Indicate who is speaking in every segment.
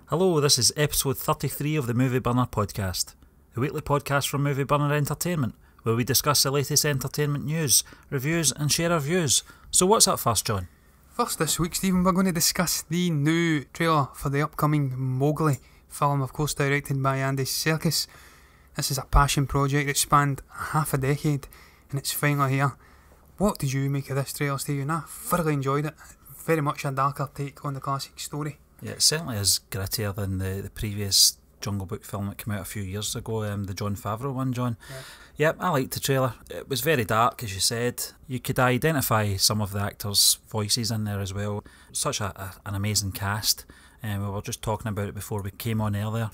Speaker 1: Hello, this is episode 33 of the Movie Burner podcast, the weekly podcast from Movie Burner Entertainment, where we discuss the latest entertainment news, reviews and share our views. So what's up first, John?
Speaker 2: First this week, Stephen, we're going to discuss the new trailer for the upcoming Mowgli film, of course directed by Andy Serkis. This is a passion project that spanned half a decade and it's finally here. What did you make of this trailer, Stephen? I thoroughly enjoyed it. Very much a darker take on the classic story.
Speaker 1: Yeah, it certainly is grittier than the previous Jungle Book film that came out a few years ago, the Jon Favreau one, John. Yeah, I liked the trailer. It was very dark, as you said. You could identify some of the actors' voices in there as well. Such an amazing cast. We were just talking about it before we came on earlier.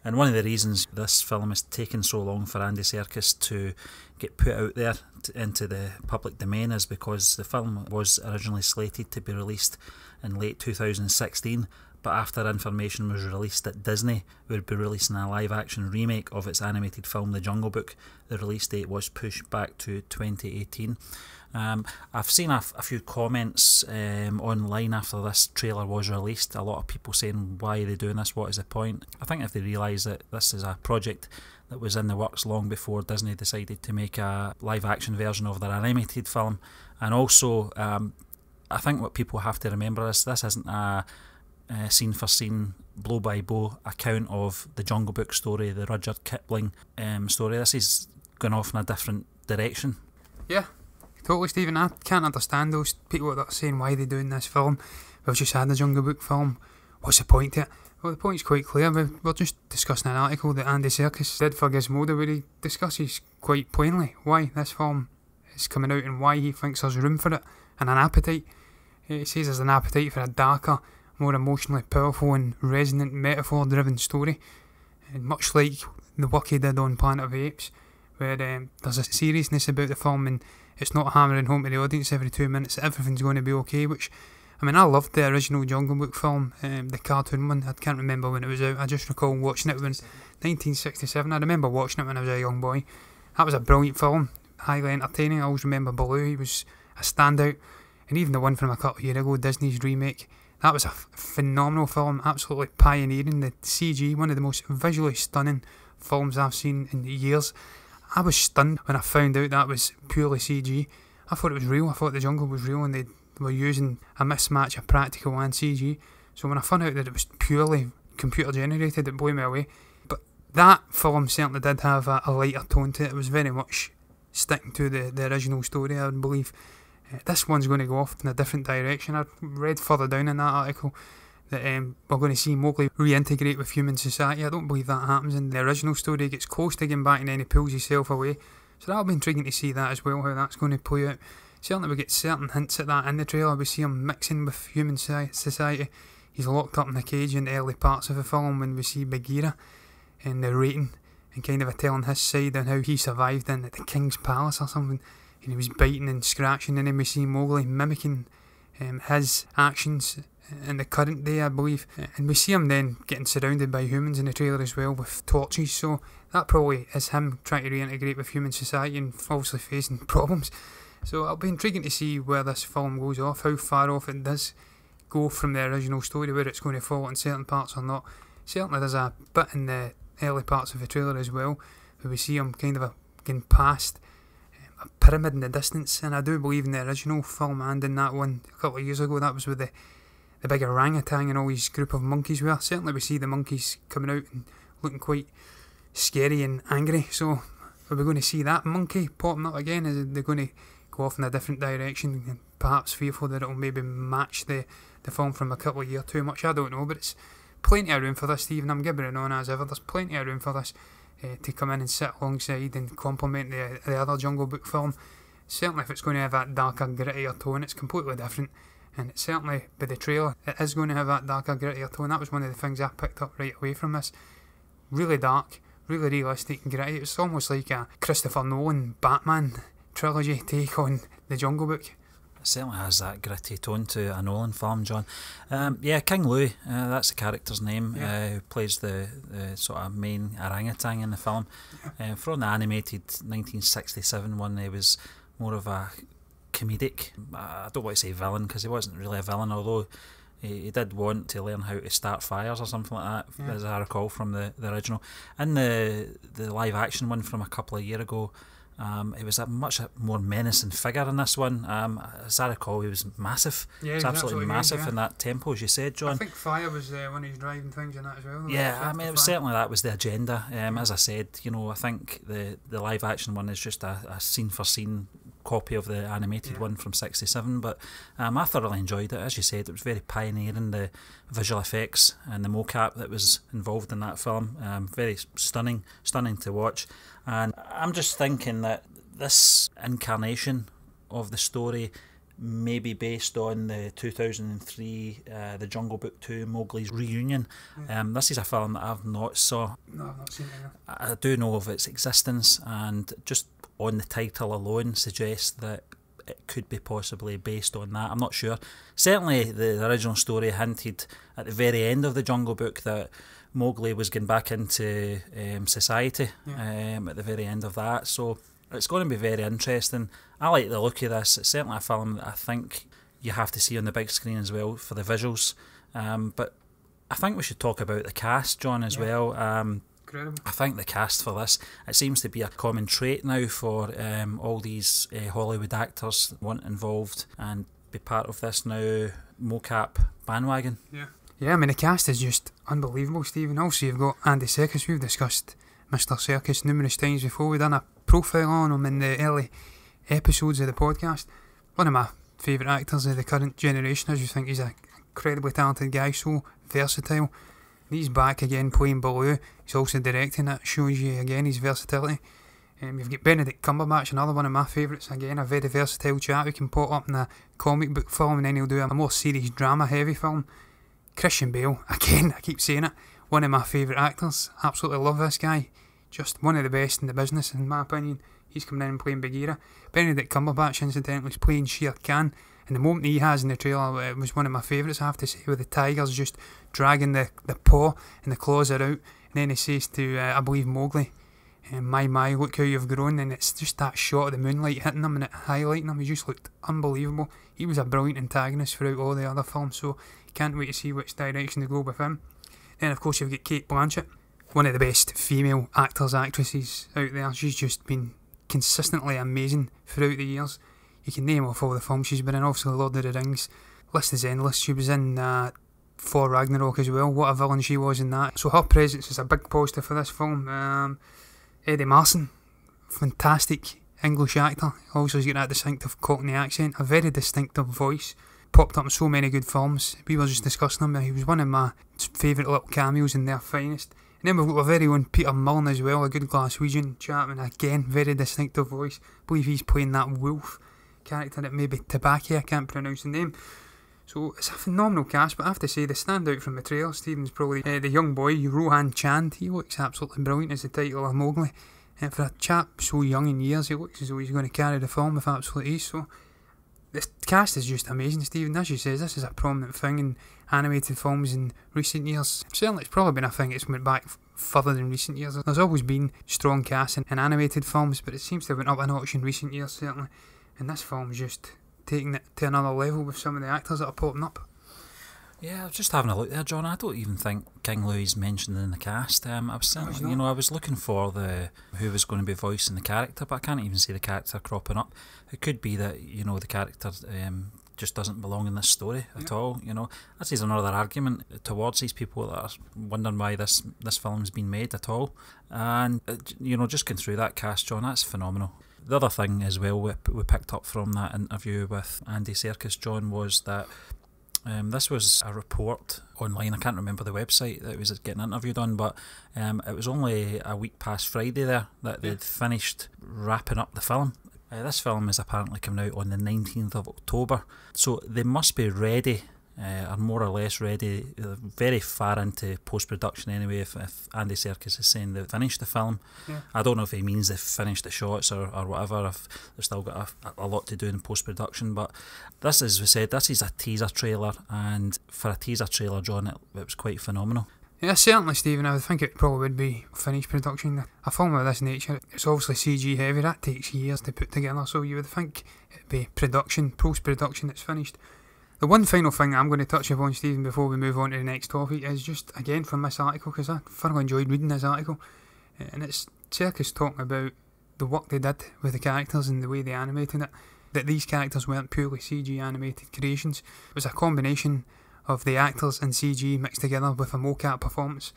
Speaker 1: And one of the reasons this film has taken so long for Andy Serkis to get put out there into the public domain is because the film was originally slated to be released in late 2016, but after information was released that Disney would be releasing a live-action remake of its animated film The Jungle Book, the release date was pushed back to 2018. I've seen a few comments online after this trailer was released. A lot of people saying, why are they doing this, what is the point? I think if they realise that this is a project that was in the works long before Disney decided to make a live action version of their animated film. And also I think what people have to remember is this isn't a scene for scene, blow by blow account of the Jungle Book story, the Rudyard Kipling story. This is going off in a different direction.
Speaker 2: Yeah, totally, Stephen. I can't understand those people that are saying why they're doing this film. We've just had the Jungle Book film. What's the point to it? Well, the point's quite clear. We're just discussing an article that Andy Serkis did for Gizmodo where he discusses quite plainly why this film is coming out and why he thinks there's room for it and an appetite. He says there's an appetite for a darker, more emotionally powerful and resonant metaphor-driven story. And much like the work he did on Planet of the Apes, where there's a seriousness about the film and it's not hammering home to the audience every 2 minutes that everything's going to be okay, which, I mean, I loved the original Jungle Book film, the cartoon one. I can't remember when it was out. I just recall watching it when 1967. I remember watching it when I was a young boy. That was a brilliant film, highly entertaining. I always remember Baloo, he was a standout. And even the one from a couple of years ago, Disney's remake, that was a phenomenal film, absolutely pioneering. The CG, one of the most visually stunning films I've seen in years. I was stunned when I found out that was purely CG. I thought it was real. I thought the jungle was real and they were using a mismatch of practical and CG. So when I found out that it was purely computer generated, it blew me away. But that film certainly did have a lighter tone to it. It was very much sticking to the original story, I would believe. This one's going to go off in a different direction. I read further down in that article that we're going to see Mowgli reintegrate with human society. I don't believe that happens in the original story. He gets close to getting back and then he pulls himself away. So that'll be intriguing to see that as well, how that's going to play out. Certainly we get certain hints at that in the trailer. We see him mixing with human society. He's locked up in a cage in the early parts of the film when we see Bagheera and narrating and kind of telling his side on how he survived in the King's Palace or something. And he was biting and scratching, and then we see Mowgli mimicking his actions in the current day, I believe. And we see him then getting surrounded by humans in the trailer as well with torches, so that probably is him trying to reintegrate with human society and obviously facing problems. So it'll be intriguing to see where this film goes off, how far off it does go from the original story, where it's going to fall in certain parts or not. Certainly there's a bit in the early parts of the trailer as well where we see him kind of getting past a pyramid in the distance, and I do believe in the original film and in that one a couple of years ago, that was with the big orangutan and all these group of monkeys were. Certainly we see the monkeys coming out and looking quite scary and angry, so are we going to see that monkey popping up again? Is they going to go off in a different direction and perhaps fearful that it'll maybe match the film from a couple of years too much? I don't know, but it's plenty of room for this, Stephen. I'm giving it on as ever. There's plenty of room for this to come in and sit alongside and complement the other Jungle Book film. Certainly if it's going to have that darker, grittier tone, it's completely different. And it's certainly, by the trailer, it is going to have that darker, grittier tone. That was one of the things I picked up right away from this. Really dark, really realistic and gritty. It's almost like a Christopher Nolan Batman trilogy take on the Jungle Book.
Speaker 1: It certainly has that gritty tone to a Nolan film, John. King Louie, that's the character's name, who plays the sort of main orangutan in the film. From the animated 1967 one, he was more of a comedic, I don't want to say villain because he wasn't really a villain, although He did want to learn how to start fires or something like that,
Speaker 2: Yeah.
Speaker 1: as I recall from the original. In the live action one from a couple of years ago, he was a much more menacing figure in this one. As I recall, he was massive.
Speaker 2: Yeah,
Speaker 1: He was
Speaker 2: he's
Speaker 1: absolutely massive
Speaker 2: huge,
Speaker 1: in that tempo, as you said, John.
Speaker 2: I think fire was one of his driving things in that as well.
Speaker 1: Yeah, I mean, it was certainly that was the agenda. As I said, I think the live action one is just a scene for scene copy of the animated one from '67. But I thoroughly enjoyed it. As you said, it was very pioneering, the visual effects and the mocap that was involved in that film. Very stunning to watch. And I'm just thinking that this incarnation of the story may be based on the 2003 The Jungle Book 2 Mowgli's Reunion. This is a film that I've not saw.
Speaker 2: No, I've not seen it.
Speaker 1: I do know of its existence, and just on the title alone suggests that it could be possibly based on that. I'm not sure. Certainly the original story hinted at the very end of The Jungle Book that Mowgli was going back into society at the very end of that, so it's going to be very interesting. I like the look of this. It's certainly a film that I think you have to see on the big screen as well for the visuals, but I think we should talk about the cast, John, as well.
Speaker 2: Incredible.
Speaker 1: I think the cast for this, it seems to be a common trait now for all these Hollywood actors want involved and be part of this now mocap bandwagon.
Speaker 2: Yeah, I mean, the cast is just unbelievable, Stephen. Also, you've got Andy Serkis. We've discussed Mr. Serkis numerous times before. We've done a profile on him in the early episodes of the podcast. One of my favourite actors of the current generation. I just think he's an incredibly talented guy, so versatile. And he's back again playing Baloo. He's also directing it. Shows you again his versatility. You've got Benedict Cumberbatch, another one of my favourites. Again, a very versatile chap who can pop up in a comic book film and then he'll do a more serious drama heavy film. Christian Bale, again, I keep saying it, one of my favourite actors. Absolutely love this guy. Just one of the best in the business, in my opinion. He's coming in and playing Bagheera. Benedict Cumberbatch, incidentally, is playing Shere Khan. And the moment he has in the trailer, it was one of my favourites, I have to say, with the tigers just dragging the paw and the claws are out. And then he says to, I believe, Mowgli, my, look how you've grown. And it's just that shot of the moonlight hitting him and it highlighting him. He just looked unbelievable. He was a brilliant antagonist throughout all the other films, so can't wait to see which direction they go with him. Then, of course, you've got Cate Blanchett, one of the best female actresses out there. She's just been consistently amazing throughout the years. You can name off all the films she's been in. Obviously, Lord of the Rings. List is endless. She was in Thor Ragnarok as well. What a villain she was in that. So her presence is a big positive for this film. Eddie Marsan, fantastic English actor. Also, he's got that distinctive Cockney accent, a very distinctive voice. Popped up in so many good films. We were just discussing him. He was one of my favourite little cameos in Their Finest. And then we've got our very own Peter Mullen as well, a good Glaswegian chap, and again, very distinctive voice. I believe he's playing that wolf character that maybe Tabaki, I can't pronounce the name. So it's a phenomenal cast, but I have to say the standout from the trailer, Stephen's probably the young boy, Rohan Chand. He looks absolutely brilliant as the title of Mowgli. And for a chap so young in years, he looks as though he's going to carry the film with absolute ease. So the cast is just amazing, Stephen. As you say, this is a prominent thing in animated films in recent years. Certainly, it's probably been a thing that's went back further than recent years. There's always been strong casts in animated films, but it seems to have went up a notch in recent years, certainly. And this film's just taking it to another level with some of the actors that are popping up.
Speaker 1: Yeah, I was just having a look there, John. I don't even think King Louie's mentioned in the cast. I was certainly, I was looking for who was going to be voicing the character, but I can't even see the character cropping up. It could be that the character just doesn't belong in this story at all. This is another argument towards these people that are wondering why this film's been made at all. And just going through that cast, John, that's phenomenal. The other thing as well we picked up from that interview with Andy Serkis, John, was that this was a report online. I can't remember the website that it was getting interviewed on, but it was only a week past Friday there that they'd finished wrapping up the film. This film is apparently coming out on the 19th of October, so they must be ready, or more or less ready, very far into post-production anyway, if Andy Serkis is saying they've finished the film. I don't know if he means they've finished the shots or whatever, if they've still got a lot to do in post-production. But this, as we said, this is a teaser trailer, and for a teaser trailer, John, it was quite phenomenal.
Speaker 2: Yeah, certainly, Stephen. I would think it probably would be finished production. A film of this nature, it's obviously CG heavy. That takes years to put together, so you would think it'd be post-production that's finished. The one final thing I'm going to touch upon, Stephen, before we move on to the next topic is just, again, from this article, because I thoroughly enjoyed reading this article, and it's Serkis talking about the work they did with the characters and the way they animated it, that these characters weren't purely CG animated creations. It was a combination of the actors and CG mixed together with a mocap performance.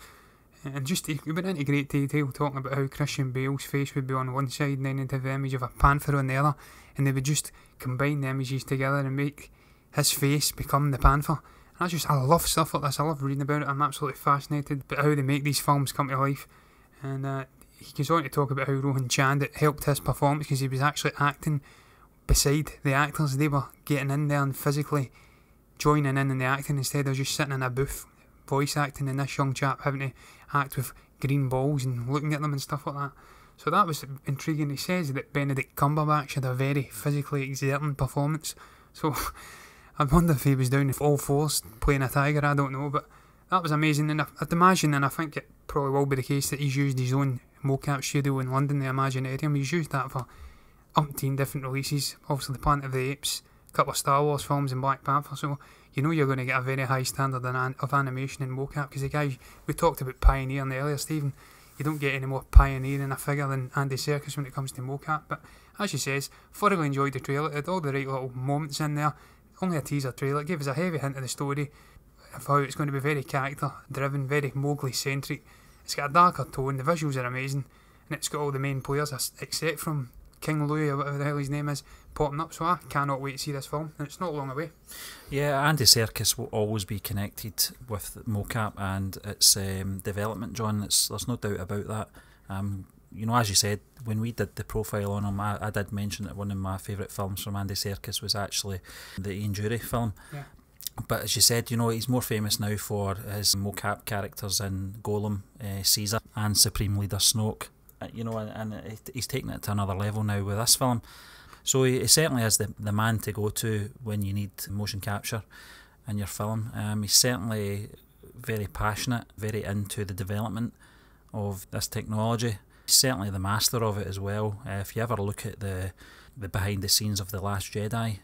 Speaker 2: And just, he went into great detail talking about how Christian Bale's face would be on one side and then they'd have the image of a panther on the other, and they would just combine the images together and make his face become the panther. And I love stuff like this. I love reading about it. I'm absolutely fascinated by how they make these films come to life. And he goes on to talk about how Rohan Chand, it helped his performance because he was actually acting beside the actors. They were getting in there and physically joining in the acting instead of just sitting in a booth voice acting, and this young chap having to act with green balls and looking at them and stuff like that. So that was intriguing. He says that Benedict Cumberbatch had a very physically exerting performance. So I wonder if he was down all fours playing a tiger, I don't know, but that was amazing. And I'd imagine, and I think it probably will be the case, that he's used his own mocap studio in London, the Imaginarium. He's used that for umpteen different releases. Obviously the Planet of the Apes, a couple of Star Wars films and Black Panther, so you know you're going to get a very high standard of animation and mocap, because the guy, we talked about pioneering earlier, Stephen, you don't get any more pioneering a figure than Andy Serkis when it comes to mocap. But as she says, thoroughly enjoyed the trailer. It had all the right little moments in there. Only a teaser trailer. It gave us a heavy hint of the story, of how it's going to be very character driven, very Mowgli centric. It's got a darker tone, the visuals are amazing, and it's got all the main players except from King Louie or whatever the hell his name is popping up, so I cannot wait to see this film, and it's not long away.
Speaker 1: Yeah, Andy Serkis will always be connected with mocap and its development, John. There's no doubt about that. You know, as you said, when we did the profile on him, I did mention that one of my favourite films from Andy Serkis was actually the Ian Jury film. Yeah. But as you said, you know, he's more famous now for his mocap characters in Golem, Caesar and Supreme Leader Snoke. You know, and he's taking it to another level now with this film. So he certainly is the man to go to when you need motion capture in your film. He's certainly very passionate, very into the development of this technology. He's certainly the master of it as well. If you ever look at the behind the scenes of The Last Jedi,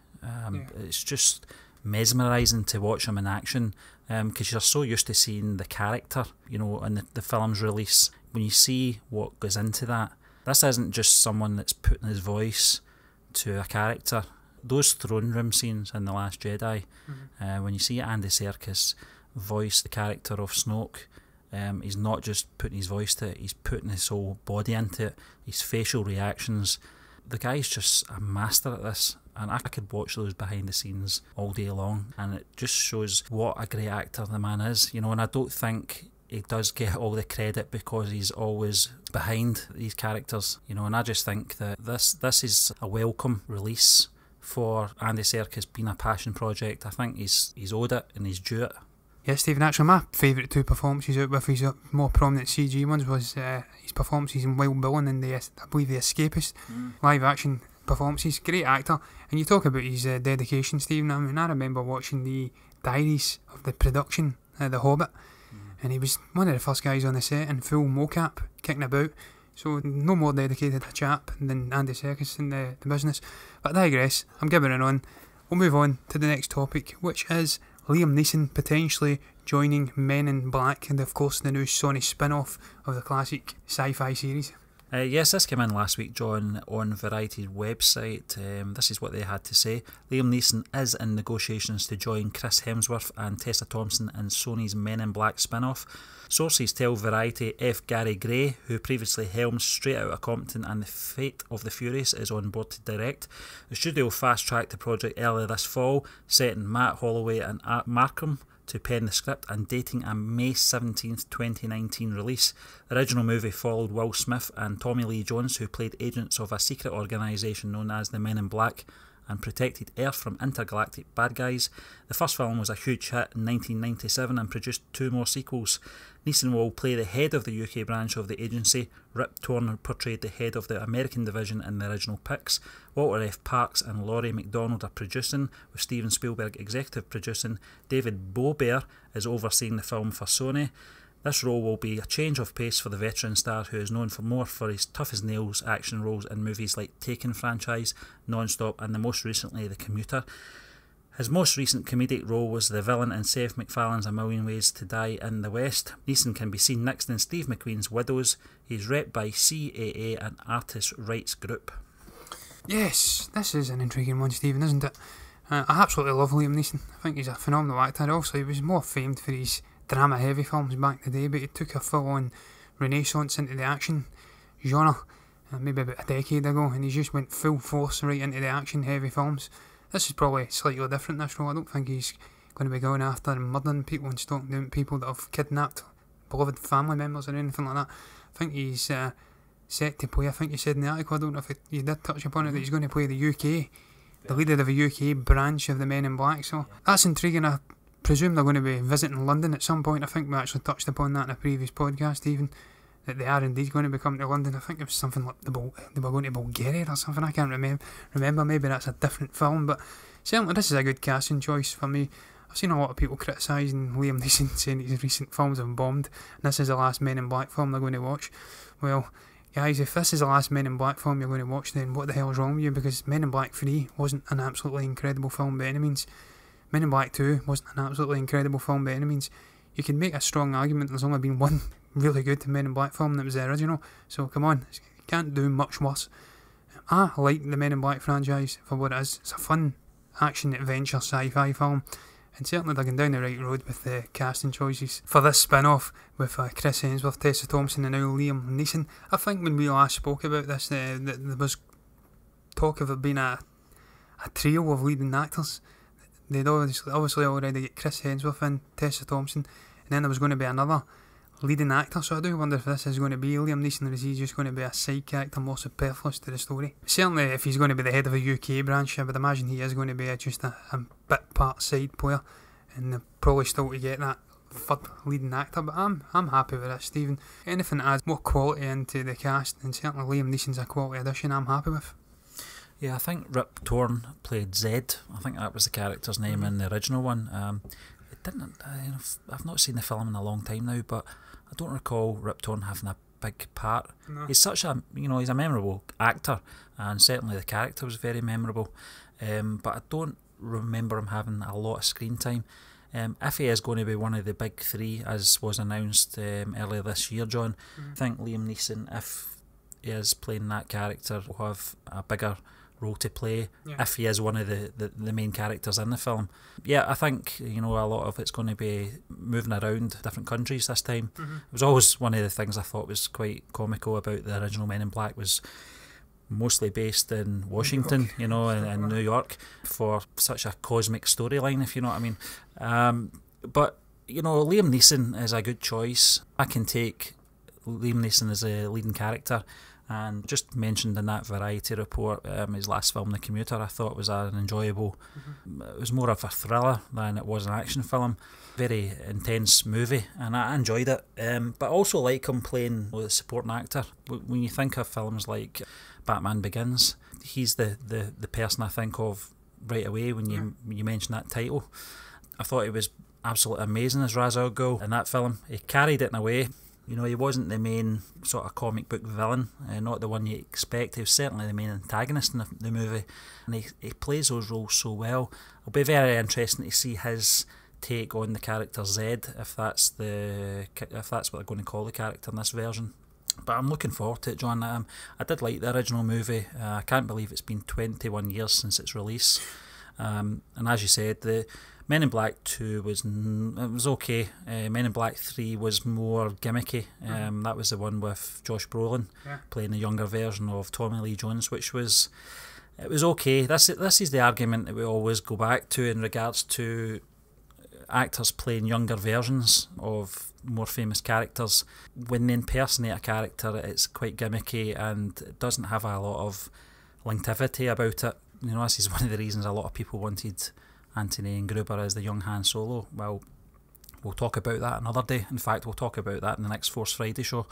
Speaker 1: it's just mesmerising to watch him in action, because you're so used to seeing the character, you know, in the film's release. When you see what goes into that, this isn't just someone that's putting his voice to a character. Those throne room scenes in The Last Jedi, when you see Andy Serkis voice the character of Snoke, he's not just putting his voice to it, he's putting his whole body into it, his facial reactions. The guy's just a master at this, and I could watch those behind the scenes all day long, and it just shows what a great actor the man is, you know. And I don't think he does get all the credit because he's always behind these characters, you know. And I just think that this is a welcome release for Andy Serkis being a passion project. I think he's owed it and he's due it.
Speaker 2: Yeah, Stephen, actually my favourite two performances out with his more prominent CG ones was his performances in Wild Bill and I believe The Escapist, live action performances. Great actor. And you talk about his dedication, Stephen. I mean, I remember watching the diaries of the production of The Hobbit, and he was one of the first guys on the set in full mocap, kicking about. So no more dedicated a chap than Andy Serkis in the business. But I digress, I'm giving it on. We'll move on to the next topic, which is Liam Neeson potentially joining Men in Black, and of course the new Sony spin-off of the classic sci-fi series.
Speaker 1: Yes, this came in last week, John, on Variety's website. This is what they had to say. Liam Neeson is in negotiations to join Chris Hemsworth and Tessa Thompson in Sony's Men in Black spin-off. Sources tell Variety F. Gary Gray, who previously helmed Straight Outta Compton and The Fate of the Furious, is on board to direct. The studio fast-tracked the project earlier this fall, setting Matt Holloway and Art Markham to pen the script and dating a May 17th, 2019 release. The original movie followed Will Smith and Tommy Lee Jones, who played agents of a secret organisation known as the Men in Black and protected Earth from intergalactic bad guys. The first film was a huge hit in 1997 and produced 2 more sequels. Neeson will play the head of the UK branch of the agency. Rip Torn portrayed the head of the American division in the original Pix. Walter F. Parks and Laurie MacDonald are producing, with Steven Spielberg executive producing. David Bobear is overseeing the film for Sony. This role will be a change of pace for the veteran star, who is known for more for his tough-as-nails action roles in movies like Taken franchise, Non-Stop and the most recently The Commuter. His most recent comedic role was the villain in Seth MacFarlane's A Million Ways to Die in the West. Neeson can be seen next in Steve McQueen's Widows. He's repped by CAA, an artists' rights group.
Speaker 2: Yes, this is an intriguing one, Stephen, isn't it? I absolutely love Liam Neeson. I think he's a phenomenal actor. Also, he was more famed for his drama-heavy films back in the day, but he took a full-on renaissance into the action genre maybe about a decade ago, and he just went full force right into the action-heavy films. This is probably slightly different, this role. I don't think he's going to be going after and murdering people and stalking down people that have kidnapped beloved family members or anything like that. I think he's set to play, I think you said in the article, I don't know if you did touch upon it, that he's going to play the UK, the leader of the UK branch of the Men in Black, so that's intriguing. I presume they're going to be visiting London at some point. I think we actually touched upon that in a previous podcast even, that they are indeed going to be coming to London. I think it was something like they were going to Bulgaria or something, I can't remember, maybe that's a different film, but certainly this is a good casting choice for me. I've seen a lot of people criticising Liam Neeson, saying his recent films have bombed, and this is the last Men in Black film they're going to watch. Well, guys, if this is the last Men in Black film you're going to watch, then what the hell is wrong with you? Because Men in Black 3 wasn't an absolutely incredible film by any means. Men in Black 2 wasn't an absolutely incredible film by any means. You can make a strong argument there's only been one really good Men in Black film, and it was the original. So come on, you can't do much worse. I like the Men in Black franchise for what it is. It's a fun action adventure sci-fi film, and certainly they're going down the right road with the casting choices for this spin-off with Chris Hemsworth, Tessa Thompson and now Liam Neeson. I think when we last spoke about this, there was talk of it being a trio of leading actors. They'd obviously already get Chris Hemsworth and Tessa Thompson, and then there was going to be another leading actor, so I do wonder if this is going to be Liam Neeson, or is he just going to be a side character more superfluous to the story. Certainly if he's going to be the head of a UK branch, I would imagine he is going to be just a bit part side player, and they're probably still to get that third leading actor, but I'm happy with this, Stephen. Anything that adds more quality into the cast, and certainly Liam Neeson's a quality addition, I'm happy with.
Speaker 1: Yeah, I think Rip Torn played Zed. I think that was the character's name in the original one. I've not seen the film in a long time now, but I don't recall Rip Torn having a big part. No. He's such a, he's a memorable actor, and certainly the character was very memorable. But I don't remember him having a lot of screen time. If he is going to be one of the big three, as was announced earlier this year, John, I think Liam Neeson, if he is playing that character, will have a bigger role to play if he is one of the main characters in the film. Yeah, I think a lot of it's going to be moving around different countries this time. It was always one of the things I thought was quite comical about the original Men in Black, was mostly based in Washington, in New York, for such a cosmic storyline, if you know what I mean. But Liam Neeson is a good choice. I can take Liam Neeson as a leading character. And just mentioned in that Variety report, his last film, The Commuter, I thought was an enjoyable, it was more of a thriller than it was an action film. Very intense movie, and I enjoyed it. But I also like him playing with a supporting actor. When you think of films like Batman Begins, he's the person I think of right away when you mention that title. I thought he was absolutely amazing as Ra's al Ghul in that film. He carried it in a way. He wasn't the main sort of comic book villain, not the one you expect. He was certainly the main antagonist in the movie, and he plays those roles so well. It'll be very interesting to see his take on the character Zed, if that's what they're going to call the character in this version. But I'm looking forward to it, John. I did like the original movie. I can't believe it's been 21 years since its release. And as you said, the Men in Black 2 was okay. Men in Black 3 was more gimmicky. That was the one with Josh Brolin playing the younger version of Tommy Lee Jones, which was okay. This is the argument that we always go back to in regards to actors playing younger versions of more famous characters. When they impersonate a character, it's quite gimmicky and it doesn't have a lot of longevity about it. This is one of the reasons a lot of people wanted Anthony Gruber as the young Han Solo. Well, we'll talk about that another day. In fact, we'll talk about that in the next Force Friday show,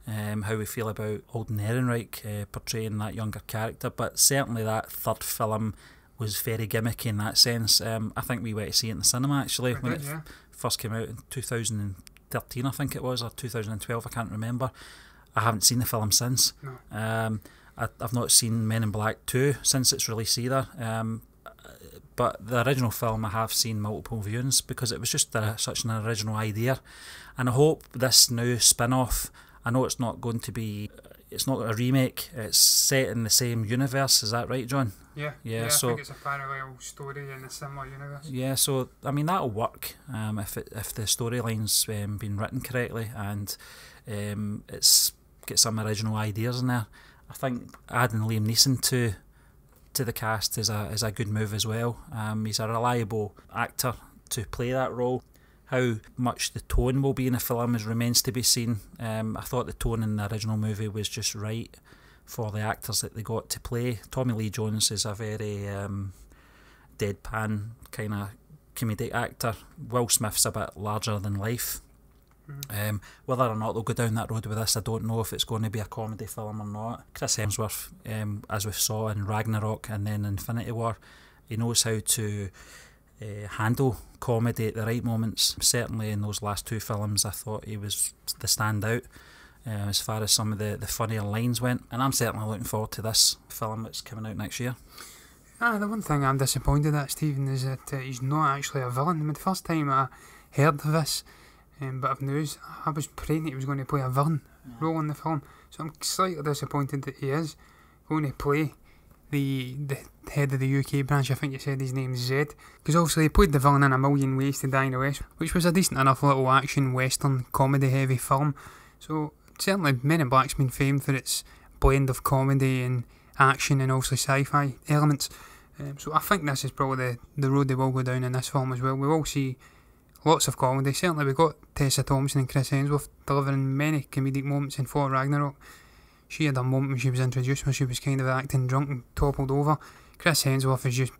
Speaker 1: how we feel about Alden Ehrenreich portraying that younger character. But certainly that third film was very gimmicky in that sense. I think we went to see it in the cinema actually when it first came out in 2013, I think it was, or 2012, I can't remember. I haven't seen the film since. No. I've not seen Men in Black 2 since its release either. but the original film I have seen multiple viewings because it was just such an original idea, and I hope this new spin-off, I know it's not going to be, it's not a remake, it's set in the same universe, is that right, John?
Speaker 2: Yeah,
Speaker 1: so
Speaker 2: I think it's a parallel story in a similar universe.
Speaker 1: Yeah, so I mean that'll work if the storyline's been written correctly and it's get some original ideas in there. I think adding Liam Neeson to the cast is a good move as well. He's a reliable actor to play that role. How much the tone will be in the film remains to be seen. I thought the tone in the original movie was just right for the actors that they got to play. Tommy Lee Jones is a very deadpan kind of comedic actor. Will Smith's a bit larger than life. Whether or not they'll go down that road with this, I don't know if it's going to be a comedy film or not. Chris Hemsworth, as we saw in Ragnarok and then Infinity War, he knows how to handle comedy at the right moments. Certainly in those last two films I thought he was the standout as far as some of the funnier lines went, and I'm certainly looking forward to this film that's coming out next year.
Speaker 2: The one thing I'm disappointed at, Stephen, is that he's not actually a villain. I mean, the first time I heard of this bit of news, I was praying that he was going to play a villain role in the film, so I'm slightly disappointed that he is going to play the head of the UK branch. I think you said his name's Zed, because obviously he played the villain in A Million Ways to Die in the West, which was a decent enough little action western comedy heavy film. So certainly Men in Black's been famed for its blend of comedy and action and also sci-fi elements, so I think this is probably the road they will go down in this film as well. We will see lots of comedy. Certainly we got Tessa Thompson and Chris Hemsworth delivering many comedic moments in Thor Ragnarok. She had a moment when she was introduced where she was kind of acting drunk and toppled over. Chris Hemsworth is just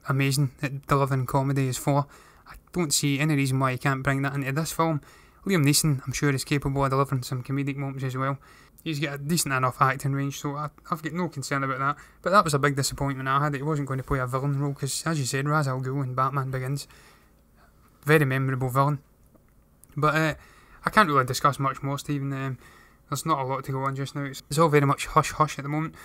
Speaker 2: amazing at delivering comedy as Thor. I don't see any reason why you can't bring that into this film. Liam Neeson, I'm sure, is capable of delivering some comedic moments as well. He's got a decent enough acting range, so I've got no concern about that. But that was a big disappointment I had, that he wasn't going to play a villain role, because as you said, Ra's al Ghul in Batman Begins, very memorable villain. But I can't really discuss much more, Stephen. There's not a lot to go on just now. It's all very much hush-hush at the moment.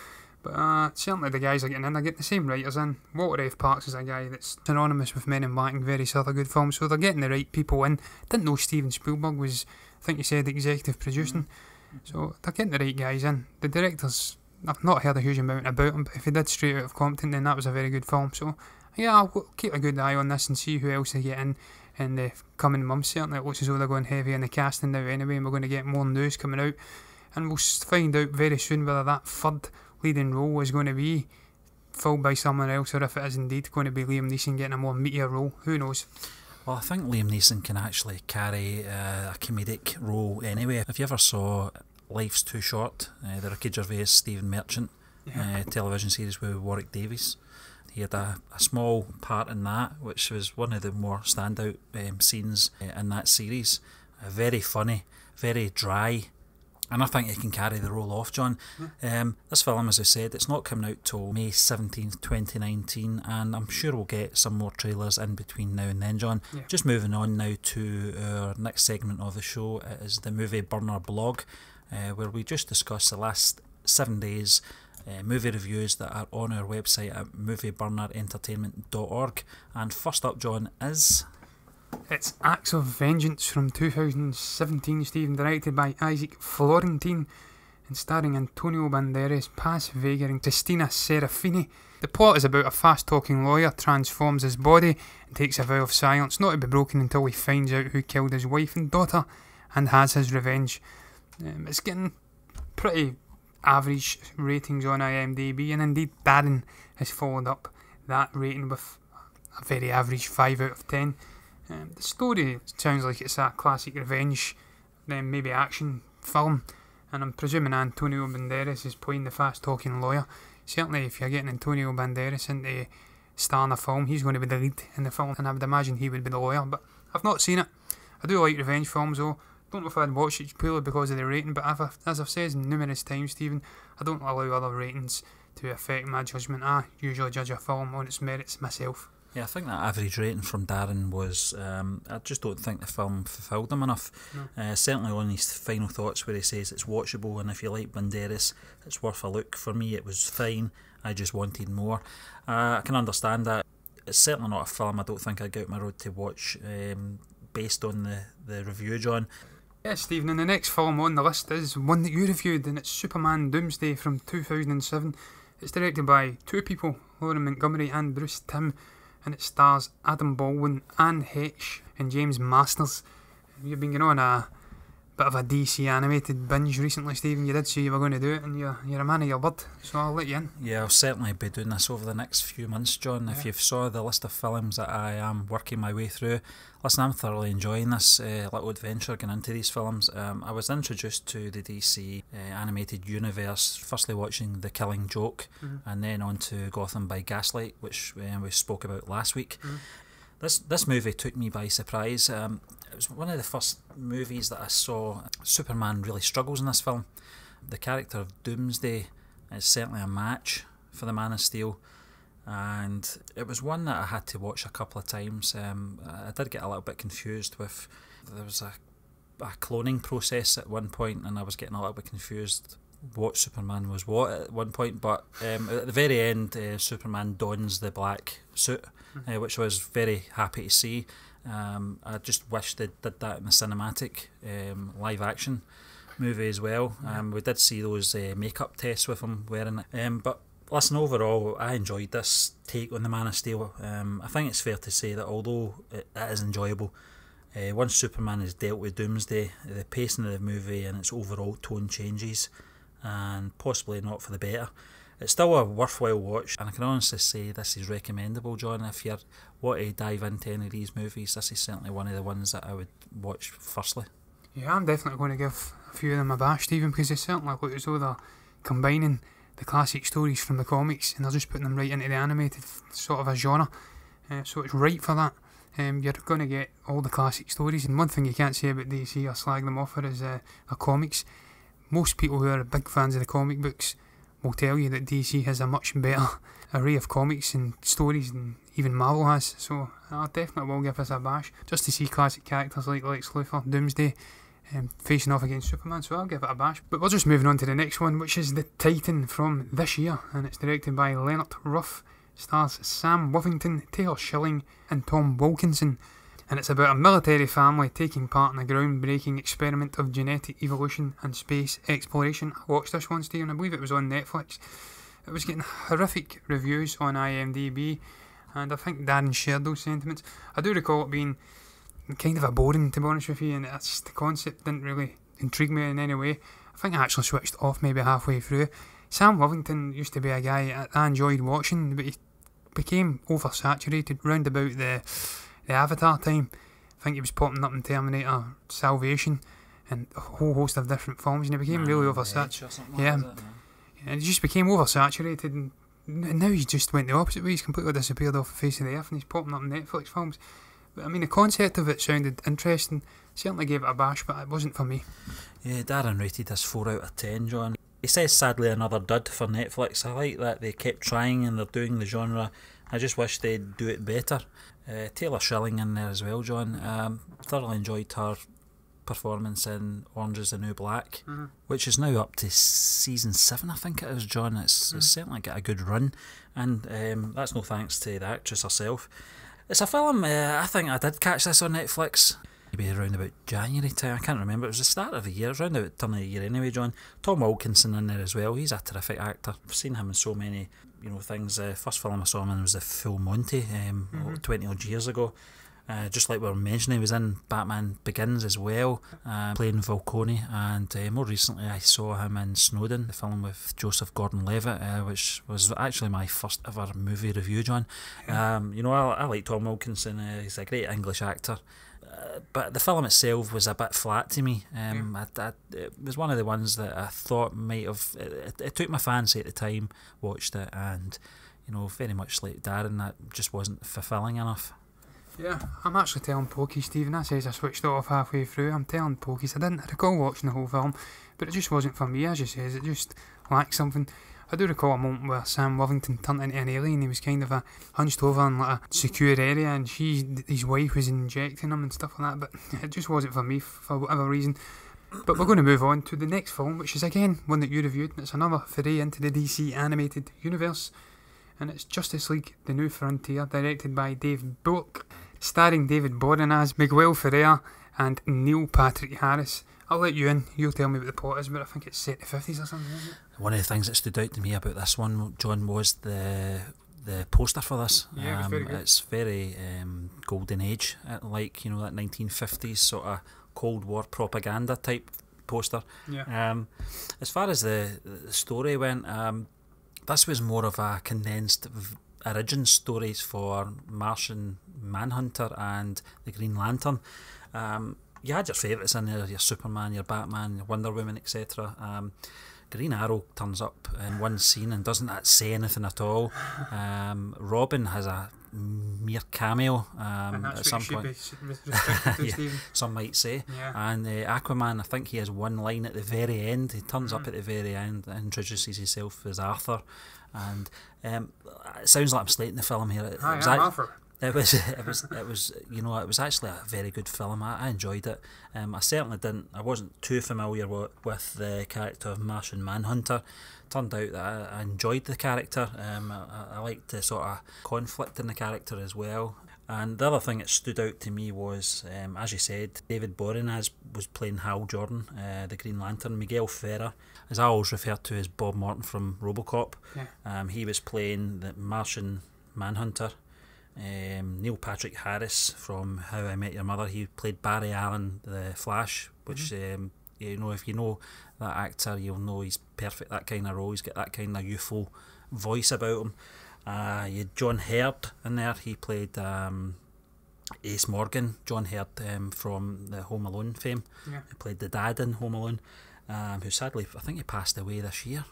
Speaker 2: But certainly the guys are getting in. They're getting the same writers in. Walter F. Parks is a guy that's synonymous with Men in Black and various other good films, so they're getting the right people in. Didn't know Steven Spielberg was, I think you said, executive producing. So they're getting the right guys in. The directors, I've not heard a huge amount about him, but if he did Straight Outta Compton, then that was a very good film. So yeah, I'll keep a good eye on this and see who else they get in the coming months. Certainly it looks as though they're going heavy in the casting now anyway, and we're going to get more news coming out, and we'll find out very soon whether that third leading role is going to be filled by someone else, or if it is indeed going to be Liam Neeson getting a more meatier role. Who knows?
Speaker 1: Well, I think Liam Neeson can actually carry a comedic role anyway. If you ever saw Life's Too Short, the Ricky Gervais Stephen Merchant television series with Warwick Davis, he had a small part in that, which was one of the more standout scenes in that series. Very funny, very dry, and I think he can carry the role off, John. This film, as I said, it's not coming out till May 17th, 2019, and I'm sure we'll get some more trailers in between now and then, John. Just moving on now to our next segment of the show, it is the Movie Burner blog, where we just discuss the last 7 days movie reviews that are on our website at movieburnerentertainment.org. And first up, John, is...
Speaker 2: It's Acts of Vengeance from 2017, Stephen, directed by Isaac Florentine and starring Antonio Banderas, Paz Vega and Cristina Serafini. The plot is about a fast-talking lawyer transforms his body and takes a vow of silence not to be broken until he finds out who killed his wife and daughter and has his revenge. It's getting pretty average ratings on IMDb, and indeed Darren has followed up that rating with a very average 5 out of 10. The story sounds like it's a classic revenge, then maybe action film, and I'm presuming Antonio Banderas is playing the fast-talking lawyer. Certainly if you're getting Antonio Banderas into starring a film, he's going to be the lead in the film, and I would imagine he would be the lawyer, but I've not seen it. I do like revenge films though. Don't know if I'd watch it purely because of the rating, but as I've said numerous times, Stephen, I don't allow other ratings to affect my judgment. I usually judge a film on its merits myself.
Speaker 1: Yeah, I think that average rating from Darren was, I just don't think the film fulfilled him enough. No. Certainly on his final thoughts where he says it's watchable, and if you like Banderas, it's worth a look. For me, it was fine. I just wanted more. I can understand that. it's certainly not a film I don't think I'd go out my road to watch based on the review, John.
Speaker 2: Yes, Stephen, and the next film on the list is one that you reviewed, and it's Superman Doomsday from 2007. It's directed by two people, Lauren Montgomery and Bruce Timm, and it stars Adam Baldwin, Anne Heche and James Masters. You've been going on a bit of a DC animated binge recently, Stephen. You did say you were going to do it, and you're a man of your word, so I'll let you in.
Speaker 1: Yeah, I'll certainly be doing this over the next few months, John. If you've saw the list of films that I am working my way through, listen, I'm thoroughly enjoying this little adventure getting into these films. I was introduced to the DC animated universe, firstly watching The Killing Joke, and then on to Gotham by Gaslight, which we spoke about last week. This movie took me by surprise. It was one of the first movies that I saw. Superman really struggles in this film. The character of Doomsday is certainly a match for the Man of Steel, and it was one that I had to watch a couple of times. I did get a little bit confused with, there was a cloning process at one point, and I was getting a little bit confused what Superman was what at one point, but at the very end Superman dons the black suit, which I was very happy to see. I just wish they did that in the cinematic live action movie as well. We did see those makeup tests with him wearing it, but listen, overall I enjoyed this take on the Man of Steel. I think it's fair to say that although it is enjoyable, once Superman has dealt with Doomsday, the pacing of the movie and its overall tone changes, and possibly not for the better. It's still a worthwhile watch, and I can honestly say this is recommendable, John. If you want to dive into any of these movies, this is certainly one of the ones that I would watch firstly. Yeah,
Speaker 2: I'm definitely going to give a few of them a bash, Stephen, because they certainly look as though they're combining the classic stories from the comics and they're just putting them right into the animated sort of a genre. So it's right for that. You're going to get all the classic stories, and one thing you can't say about DC or slag them off for is their comics. Most people who are big fans of the comic books will tell you that DC has a much better array of comics and stories than even Marvel has, so I definitely will give this a bash, just to see classic characters like Lex Luthor, Doomsday, facing off against Superman, so I'll give it a bash. But we're just moving on to the next one, which is The Titan from this year, and it's directed by Leonard Ruff, stars Sam Worthington, Taylor Schilling and Tom Wilkinson, and it's about a military family taking part in a groundbreaking experiment of genetic evolution and space exploration. I watched this one, Stephen, I believe it was on Netflix. It was getting horrific reviews on IMDb, and I think Darren shared those sentiments. I do recall it being kind of a boring, to be honest with you, and it's, the concept didn't really intrigue me in any way. I think I actually switched off maybe halfway through. Sam Worthington used to be a guy I enjoyed watching, but he became oversaturated round about the Avatar time. I think he was popping up in Terminator Salvation and a whole host of different films, and he became really oversaturated. And he just became oversaturated, and now he's just went the opposite way. He's completely disappeared off the face of the earth, and he's popping up in Netflix films. But I mean, the concept of it sounded interesting. Certainly gave it a bash, but it wasn't for me.
Speaker 1: Yeah, Darren rated this 4 out of 10, John. He says sadly another dud for Netflix. I like that they kept trying and they're doing the genre. I just wish they'd do it better. Taylor Schilling in there as well, John. Thoroughly enjoyed her performance in Orange is the New Black, which is now up to season 7, I think it is, John. It's certainly got a good run, and that's no thanks to the actress herself. It's a film, I think I did catch this on Netflix maybe around about January time, I can't remember. It was the start of the year, around about the turn of the year anyway, John. Tom Wilkinson in there as well. He's a terrific actor. I've seen him in so many things. First film I saw him in was the Full Monty 20 odd years ago. Just like we were mentioning, he was in Batman Begins as well, playing Falcone, and more recently I saw him in Snowden, the film with Joseph Gordon-Levitt, which was actually my first ever movie review, John. I like Tom Wilkinson. He's a great English actor, but the film itself was a bit flat to me. It was one of the ones that I thought might have, it took my fancy at the time, watched it, and very much like Darren, that just wasn't fulfilling enough.
Speaker 2: Yeah, I'm actually telling Pokey, Stephen. That says I switched it off halfway through. I'm telling Pokies I didn't recall watching the whole film, but it just wasn't for me, as you says. It just lacked something. I do recall a moment where Sam Worthington turned into an alien. He was kind of hunched over in like a secure area, and his wife was injecting him and stuff like that, but it just wasn't for me for whatever reason. But we're going to move on to the next film, which is again one that you reviewed, and it's another foray into the DC animated universe. and it's Justice League The New Frontier, directed by Dave Bullock, starring David Boreanaz, Miguel Ferrer and Neil Patrick Harris. I'll let you in, you'll tell me what the plot is, but I think it's set in the 50s or something, isn't it?
Speaker 1: One of the things that stood out to me about this one, John, was the poster for this.
Speaker 2: Yeah, it was very good.
Speaker 1: It's very golden age, like, you know, that 1950s sort of Cold War propaganda type poster.
Speaker 2: Yeah.
Speaker 1: As far as the story went, this was more of a condensed origin stories for Martian Manhunter and the Green Lantern. You had your favourites in there, your Superman, your Batman, your Wonder Woman, etc. Green Arrow turns up in one scene and doesn't say anything at all. Robin has a mere cameo at some point. Yeah, some might say.
Speaker 2: Yeah.
Speaker 1: And Aquaman, I think he has one line at the very end. He turns up at the very end and introduces himself as Arthur. And it sounds like I'm slating the film here.
Speaker 2: Arthur.
Speaker 1: It was, you know, it was actually a very good film. I enjoyed it. I certainly I wasn't too familiar with the character of Martian Manhunter. Turned out that I enjoyed the character. I liked the sort of conflict in the character as well. And the other thing that stood out to me was, as you said, David Boreanaz was playing Hal Jordan, the Green Lantern. Miguel Ferrer, as I always refer to as Bob Morton from RoboCop.
Speaker 2: Yeah.
Speaker 1: He was playing the Martian Manhunter. Neil Patrick Harris from How I Met Your Mother, he played Barry Allen, the Flash, which you know, if you know that actor, you'll know he's perfect, that kind of role. He's got that kind of youthful voice about him. You had John Hurd in there. He played Ace Morgan. John Hurd from the Home Alone fame.
Speaker 2: Yeah.
Speaker 1: He played the dad in Home Alone, who sadly, I think he passed away this year,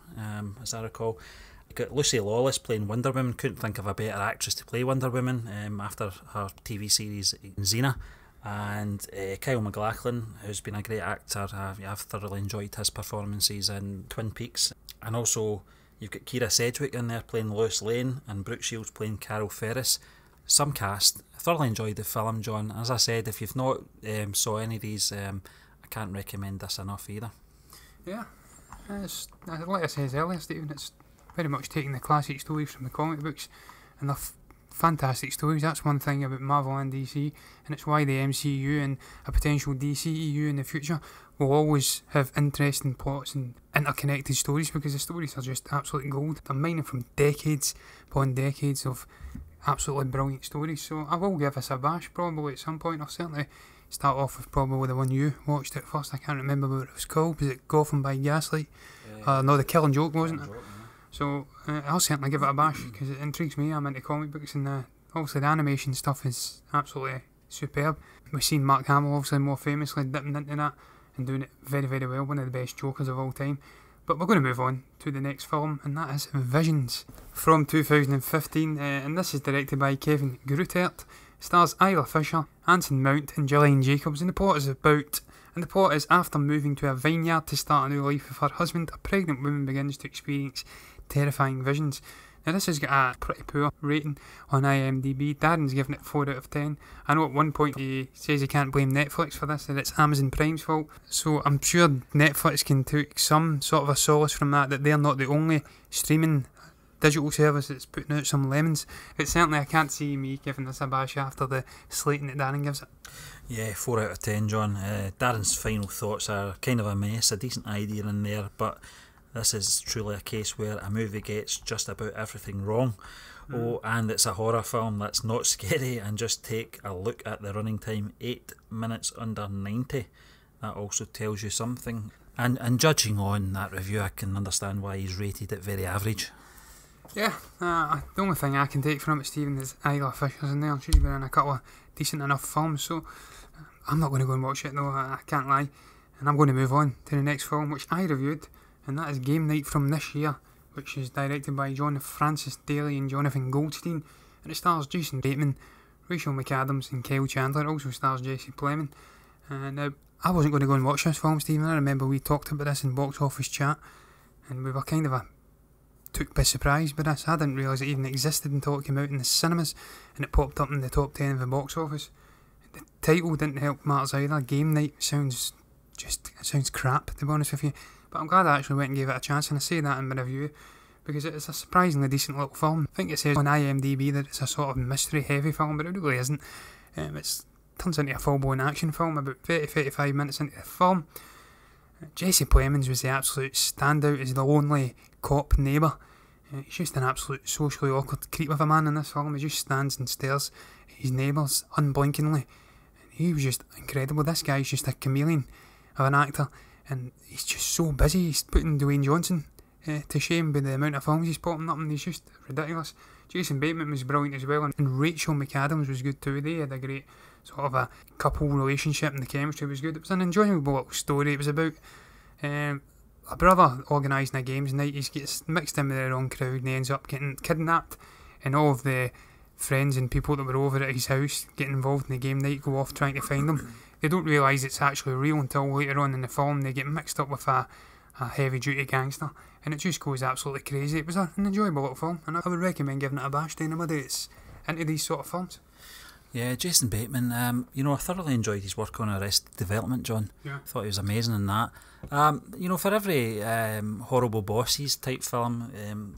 Speaker 1: as I recall. You got Lucy Lawless playing Wonder Woman. Couldn't think of a better actress to play Wonder Woman after her TV series Xena. And Kyle McLaughlin, who's been a great actor. I've thoroughly enjoyed his performances in Twin Peaks. And also you've got Keira Sedgwick in there playing Lois Lane, and Brooke Shields playing Carol Ferris. Some cast. I thoroughly enjoyed the film, John. As I said, if you've not saw any of these, I can't recommend this enough either.
Speaker 2: Yeah, like I said earlier, Stephen, it's very much taking the classic stories from the comic books, and they're fantastic stories. That's one thing about Marvel and DC, and it's why the MCU and a potential DCEU in the future will always have interesting plots and interconnected stories, because the stories are just absolute gold. They're mining from decades upon decades of absolutely brilliant stories, so I will give this a bash probably at some point. I'll certainly start off with probably the one you watched at first. I can't remember what it was called. Was it Gotham by Gaslight? No, The Killing Joke, wasn't it? So I'll certainly give it a bash, because it intrigues me. I'm into comic books, and obviously the animation stuff is absolutely superb. We've seen Mark Hamill obviously more famously dipping into that and doing it very, very well. One of the best Jokers of all time. But we're going to move on to the next film, and that is Visions from 2015, and this is directed by Kevin Greutert. Stars Isla Fisher, Anson Mount and Gillian Jacobs, and the plot is after moving to a vineyard to start a new life with her husband, a pregnant woman begins to experience terrifying visions. Now this has got a pretty poor rating on IMDb. Darren's given it 4 out of 10. I know at one point he says he can't blame Netflix for this, that it's Amazon Prime's fault. So I'm sure Netflix can take some sort of a solace from that they're not the only streaming digital service that's putting out some lemons. But certainly I can't see me giving this a bash after the slating that Darren gives it.
Speaker 1: Yeah, 4 out of 10, John. Darren's final thoughts are kind of a mess, a decent idea in there, but this is truly a case where a movie gets just about everything wrong. Oh, and it's a horror film that's not scary, and just take a look at the running time, 8 minutes under 90. That also tells you something. And judging on that review, I can understand why he's rated it very average.
Speaker 2: Yeah, the only thing I can take from it, Stephen, is Isla Fisher's in there. She's been in a couple of decent enough films, so I'm not going to go and watch it though, I can't lie. And I'm going to move on to the next film, which I reviewed, and that is Game Night from this year, which is directed by John Francis Daly and Jonathan Goldstein, and it stars Jason Bateman, Rachel McAdams and Kyle Chandler. It also stars Jesse Plemons. Now, I wasn't going to go and watch this film, Stephen. I remember we talked about this in Box Office Chat, and we were kind of took by surprise by this. I didn't realise it even existed until it came out in the cinemas, and it popped up in the top 10 of the box office. The title didn't help matters either. Game Night sounds crap, to be honest with you. But I'm glad I actually went and gave it a chance, and I say that in my review because it's a surprisingly decent little film. I think it says on IMDb that it's a sort of mystery heavy film, but it really isn't. It turns into a full-blown action film about 30-35 minutes into the film. Jesse Plemons was the absolute standout as the lonely cop neighbour. He's just an absolute socially awkward creep of a man in this film. He just stands and stares at his neighbours unblinkingly. He was just incredible. This guy's just a chameleon of an actor, and he's just so busy. He's putting Dwayne Johnson to shame by the amount of films he's popping up, and he's just ridiculous. Jason Bateman was brilliant as well, and Rachel McAdams was good too. They had a great sort of a couple relationship, and the chemistry was good. It was an enjoyable little story. It was about a brother organising a games night. He gets mixed in with the wrong crowd, and he ends up getting kidnapped, and all of the friends and people that were over at his house getting involved in the game night go off trying to find him. They don't realise it's actually real until later on in the film. They get mixed up with a heavy duty gangster, and it just goes absolutely crazy. It was an enjoyable little film, and I would recommend giving it a bash to anybody that's into these sort of films.
Speaker 1: Yeah, Jason Bateman, I thoroughly enjoyed his work on Arrested Development, John.
Speaker 2: Yeah.
Speaker 1: Thought he was amazing in that. For every Horrible Bosses type film,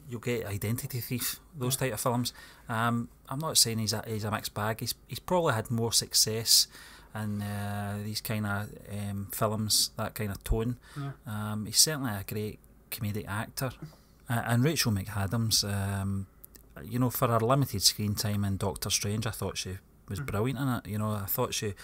Speaker 1: you'll get Identity Thief, those type of films. I'm not saying he's a mixed bag. He's probably had more success in these kind of films, that kind of tone.
Speaker 2: Yeah.
Speaker 1: He's certainly a great comedic actor. And Rachel McAdams, for her limited screen time in Doctor Strange, I thought she was brilliant in it. I thought she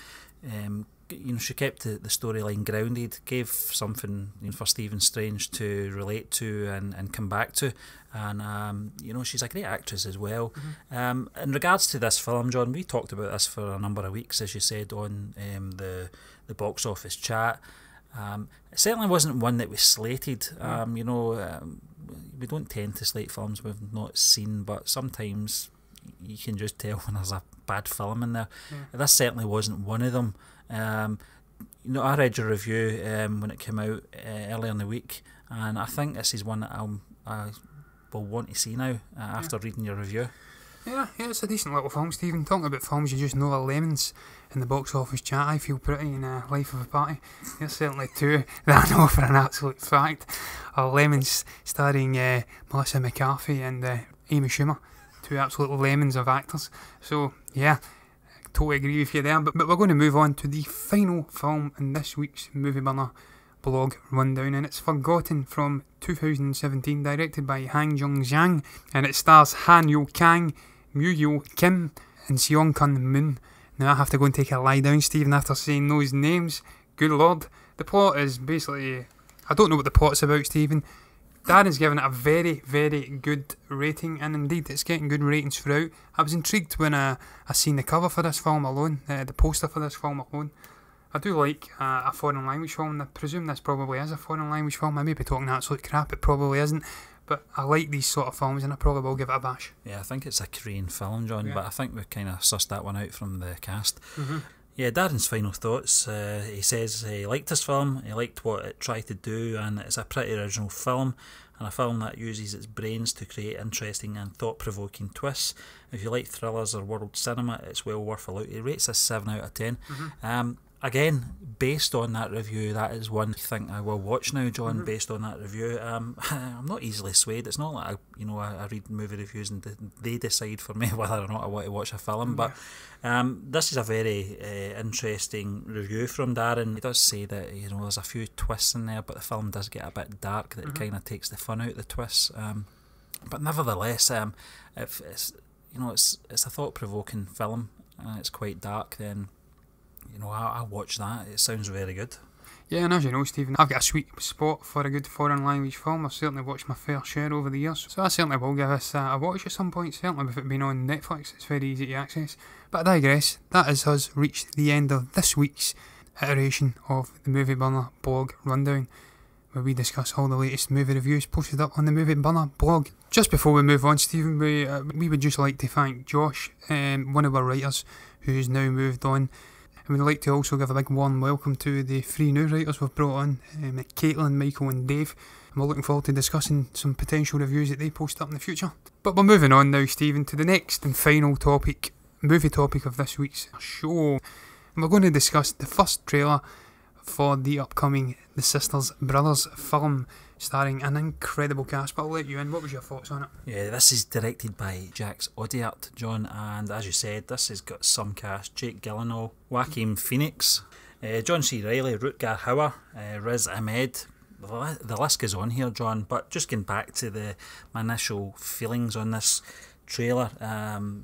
Speaker 1: she kept the storyline grounded, gave something for Stephen Strange to relate to and come back to, and she's a great actress as well. In regards to this film, John, we talked about this for a number of weeks, as you said, on the box office chat. It certainly wasn't one that we slated. We don't tend to slate films we've not seen, but sometimes you can just tell when there's a bad film in there. This certainly wasn't one of them. I read your review when it came out earlier in the week, and I think this is one that I will want to see now after reading your review.
Speaker 2: Yeah, it's a decent little film, Stephen. Talking about films you just know are lemons in the box office chat, I Feel Pretty and Life of a Party. There's certainly two that I know for an absolute fact are lemons, starring Melissa McCarthy and Amy Schumer. Two absolute lemons of actors. So, yeah, totally agree with you there. But we're going to move on to the final film in this week's Movie Burner blog rundown, and it's Forgotten from 2017, directed by Han Jung-Jang, and it stars Han Yo Kang, Mu Yo Kim, and Seong Kun Moon. Now I have to go and take a lie down, Stephen, after saying those names. Good lord. The plot is basically, I don't know what the plot's about, Stephen. Darren's given it a very, very good rating, and indeed it's getting good ratings throughout. I was intrigued when I seen the cover for this film alone, the poster for this film alone. I do like a foreign language film, and I presume this probably is a foreign language film. I may be talking absolute crap, it probably isn't, but I like these sort of films, and I probably will give it a bash.
Speaker 1: Yeah, I think it's a Korean film, John, but I think we've kind of sussed that one out from the cast.
Speaker 2: Mm-hmm.
Speaker 1: Yeah, Darren's final thoughts. He says he liked this film, he liked what it tried to do, and it's a pretty original film, and a film that uses its brains to create interesting and thought-provoking twists. If you like thrillers or world cinema, it's well worth a look. He rates this 7 out of 10.
Speaker 2: Mm-hmm.
Speaker 1: Again, based on that review, that is one I think I will watch now, John, based on that review. I'm not easily swayed. It's not like I read movie reviews and they decide for me whether or not I want to watch a film, but this is a very interesting review from Darren. He does say that there's a few twists in there, but the film does get a bit dark, that it kind of takes the fun out of the twists. But nevertheless, if it's a thought-provoking film and it's quite dark, then I'll watch that. It sounds very good.
Speaker 2: Yeah, and as you know, Stephen, I've got a sweet spot for a good foreign language film. I've certainly watched my fair share over the years, so I certainly will give this a watch at some point, certainly with it being on Netflix. It's very easy to access. But I digress. That has us reached the end of this week's iteration of the Movie Burner blog rundown, where we discuss all the latest movie reviews posted up on the Movie Burner blog. Just before we move on, Stephen, we would just like to thank Josh, one of our writers, who's now moved on. And we'd like to also give a big warm welcome to the 3 new writers we've brought on, Caitlin, Michael and Dave. And we're looking forward to discussing some potential reviews that they post up in the future. But we're moving on now, Stephen, to the next and final topic, movie topic of this week's show. And we're going to discuss the first trailer for the upcoming The Sisters Brothers film, starring an incredible cast. But I'll let you in. What was your thoughts on it?
Speaker 1: Yeah, this is directed by Jacques Audiard, John, and as you said, this has got some cast: Jake Gyllenhaal, Joaquin Phoenix, John C. Reilly, Rutger Hauer, Riz Ahmed. The list goes on here, John, but just getting back to my initial feelings on this trailer,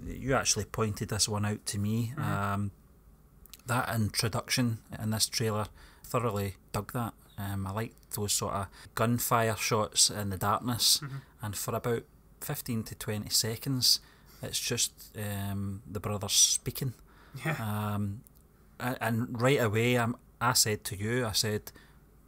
Speaker 1: you actually pointed this one out to me. That introduction in this trailer, thoroughly dug that. I liked those sort of gunfire shots in the darkness, and for about 15 to 20 seconds it's just the brothers speaking. And right away I said to you, I said,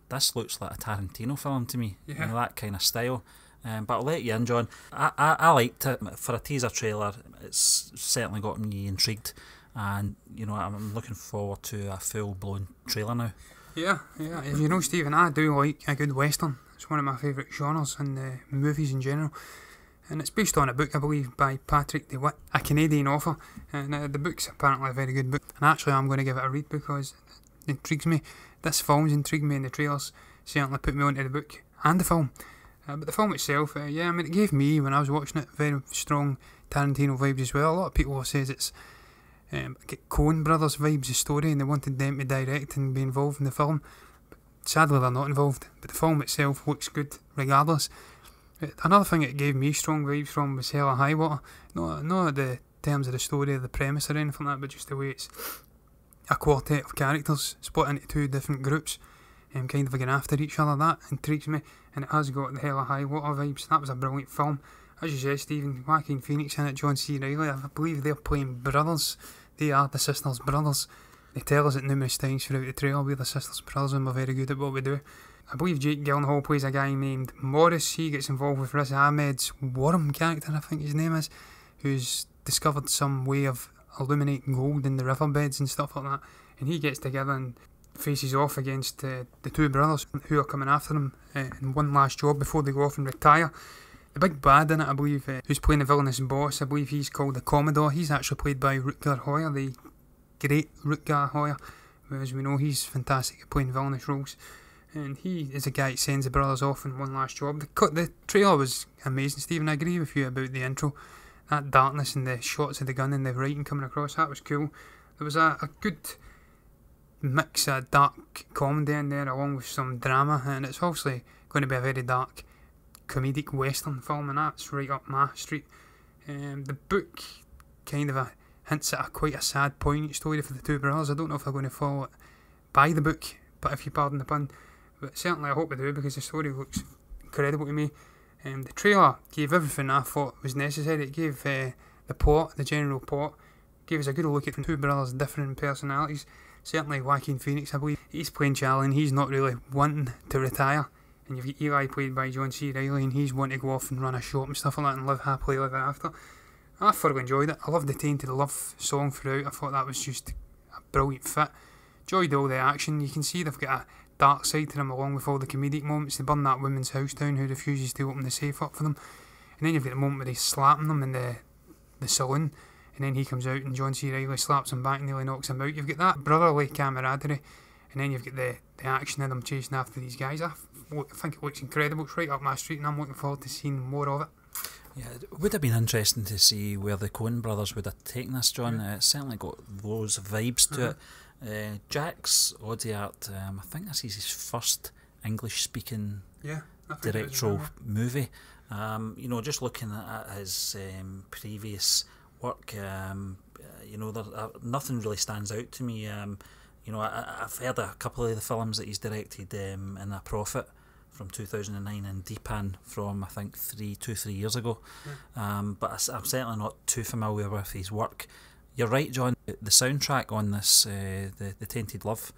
Speaker 1: this looks like a Tarantino film to me, you know, that kind of style. But I'll let you in, John. I liked it. For a teaser trailer, it's certainly got me intrigued, and you know, I'm looking forward to a full-blown trailer now. Yeah.
Speaker 2: You know, Stephen, I do like a good western. It's one of my favourite genres in movies in general. And it's based on a book, I believe, by Patrick DeWitt, a Canadian author. And the book's apparently a very good book. And actually, I'm going to give it a read because it intrigues me. This film's intrigued me, and the trailers certainly put me onto the book and the film. But the film itself, I mean, it gave me, when I was watching it, very strong Tarantino vibes as well. A lot of people says it's get Coen Brothers vibes, the story, and they wanted them to direct and be involved in the film. But sadly, they're not involved. But the film itself looks good regardless. Another thing it gave me strong vibes from was Hell or High Water. Not the terms of the story or the premise or anything like that, but just the way it's a quartet of characters split into two different groups, kind of going after each other. That intrigues me, and it has got the Hell or High Water vibes. That was a brilliant film. As you said, Stephen, Joaquin Phoenix in it, John C. Reilly, I believe they're playing brothers. They are the sisters' brothers. They tell us it numerous times throughout the trailer, we're the sisters' brothers and we're very good at what we do. I believe Jake Gyllenhaal plays a guy named Morris. He gets involved with Riz Ahmed's Worm character, I think his name is, who's discovered some way of illuminating gold in the riverbeds and stuff like that. And he gets together and faces off against the two brothers who are coming after him in one last job before they go off and retire. The big bad in it, I believe, who's playing the villainous boss, I believe he's called the Commodore. He's actually played by Rutger Hauer, the great Rutger Hauer. As we know, he's fantastic at playing villainous roles. And he is a guy that sends the brothers off in one last job. The trailer was amazing, Stephen. I agree with you about the intro. That darkness and the shots of the gun and the writing coming across, that was cool. There was a good mix of dark comedy in there along with some drama, and it's obviously going to be a very dark comedic western film, and that's right up my street. The book kind of hints at quite a sad, poignant story for the two brothers. I don't know if they're going to follow it by the book, but if you pardon the pun, but certainly I hope they do, because the story looks incredible to me. The trailer gave everything I thought was necessary. It gave the plot, the general plot, gave us a good look at the two brothers' different personalities. Certainly Joaquin Phoenix, I believe, he's playing Charlie and he's not really wanting to retire. And you've got Eli played by John C. Reilly, and he's wanting to go off and run a shop and stuff like that and live happily ever after. I thoroughly enjoyed it. I loved the Tainted Love song throughout. I thought that was just a brilliant fit. Enjoyed all the action. You can see they've got a dark side to them along with all the comedic moments. They burn that woman's house down who refuses to open the safe up for them. And then you've got the moment where they're slapping them in the saloon, and then he comes out and John C. Reilly slaps him back and nearly knocks him out. You've got that brotherly camaraderie, and then you've got the action of them chasing after these guys. I think it looks incredible. It's right up my street, and I'm looking forward to seeing more of it.
Speaker 1: Yeah, it would have been interesting to see where the Coen brothers would have taken this, John. It's certainly got those vibes to it. Jacques Audiard, I think this is his first English-speaking directorial movie. You know, just looking at his previous work, you know, nothing really stands out to me. You know, I've heard a couple of the films that he's directed in A Prophet from 2009 and Deepan from, I think, 2-3 years ago. But I'm certainly not too familiar with his work. You're right, John. The soundtrack on this, the Tainted Love,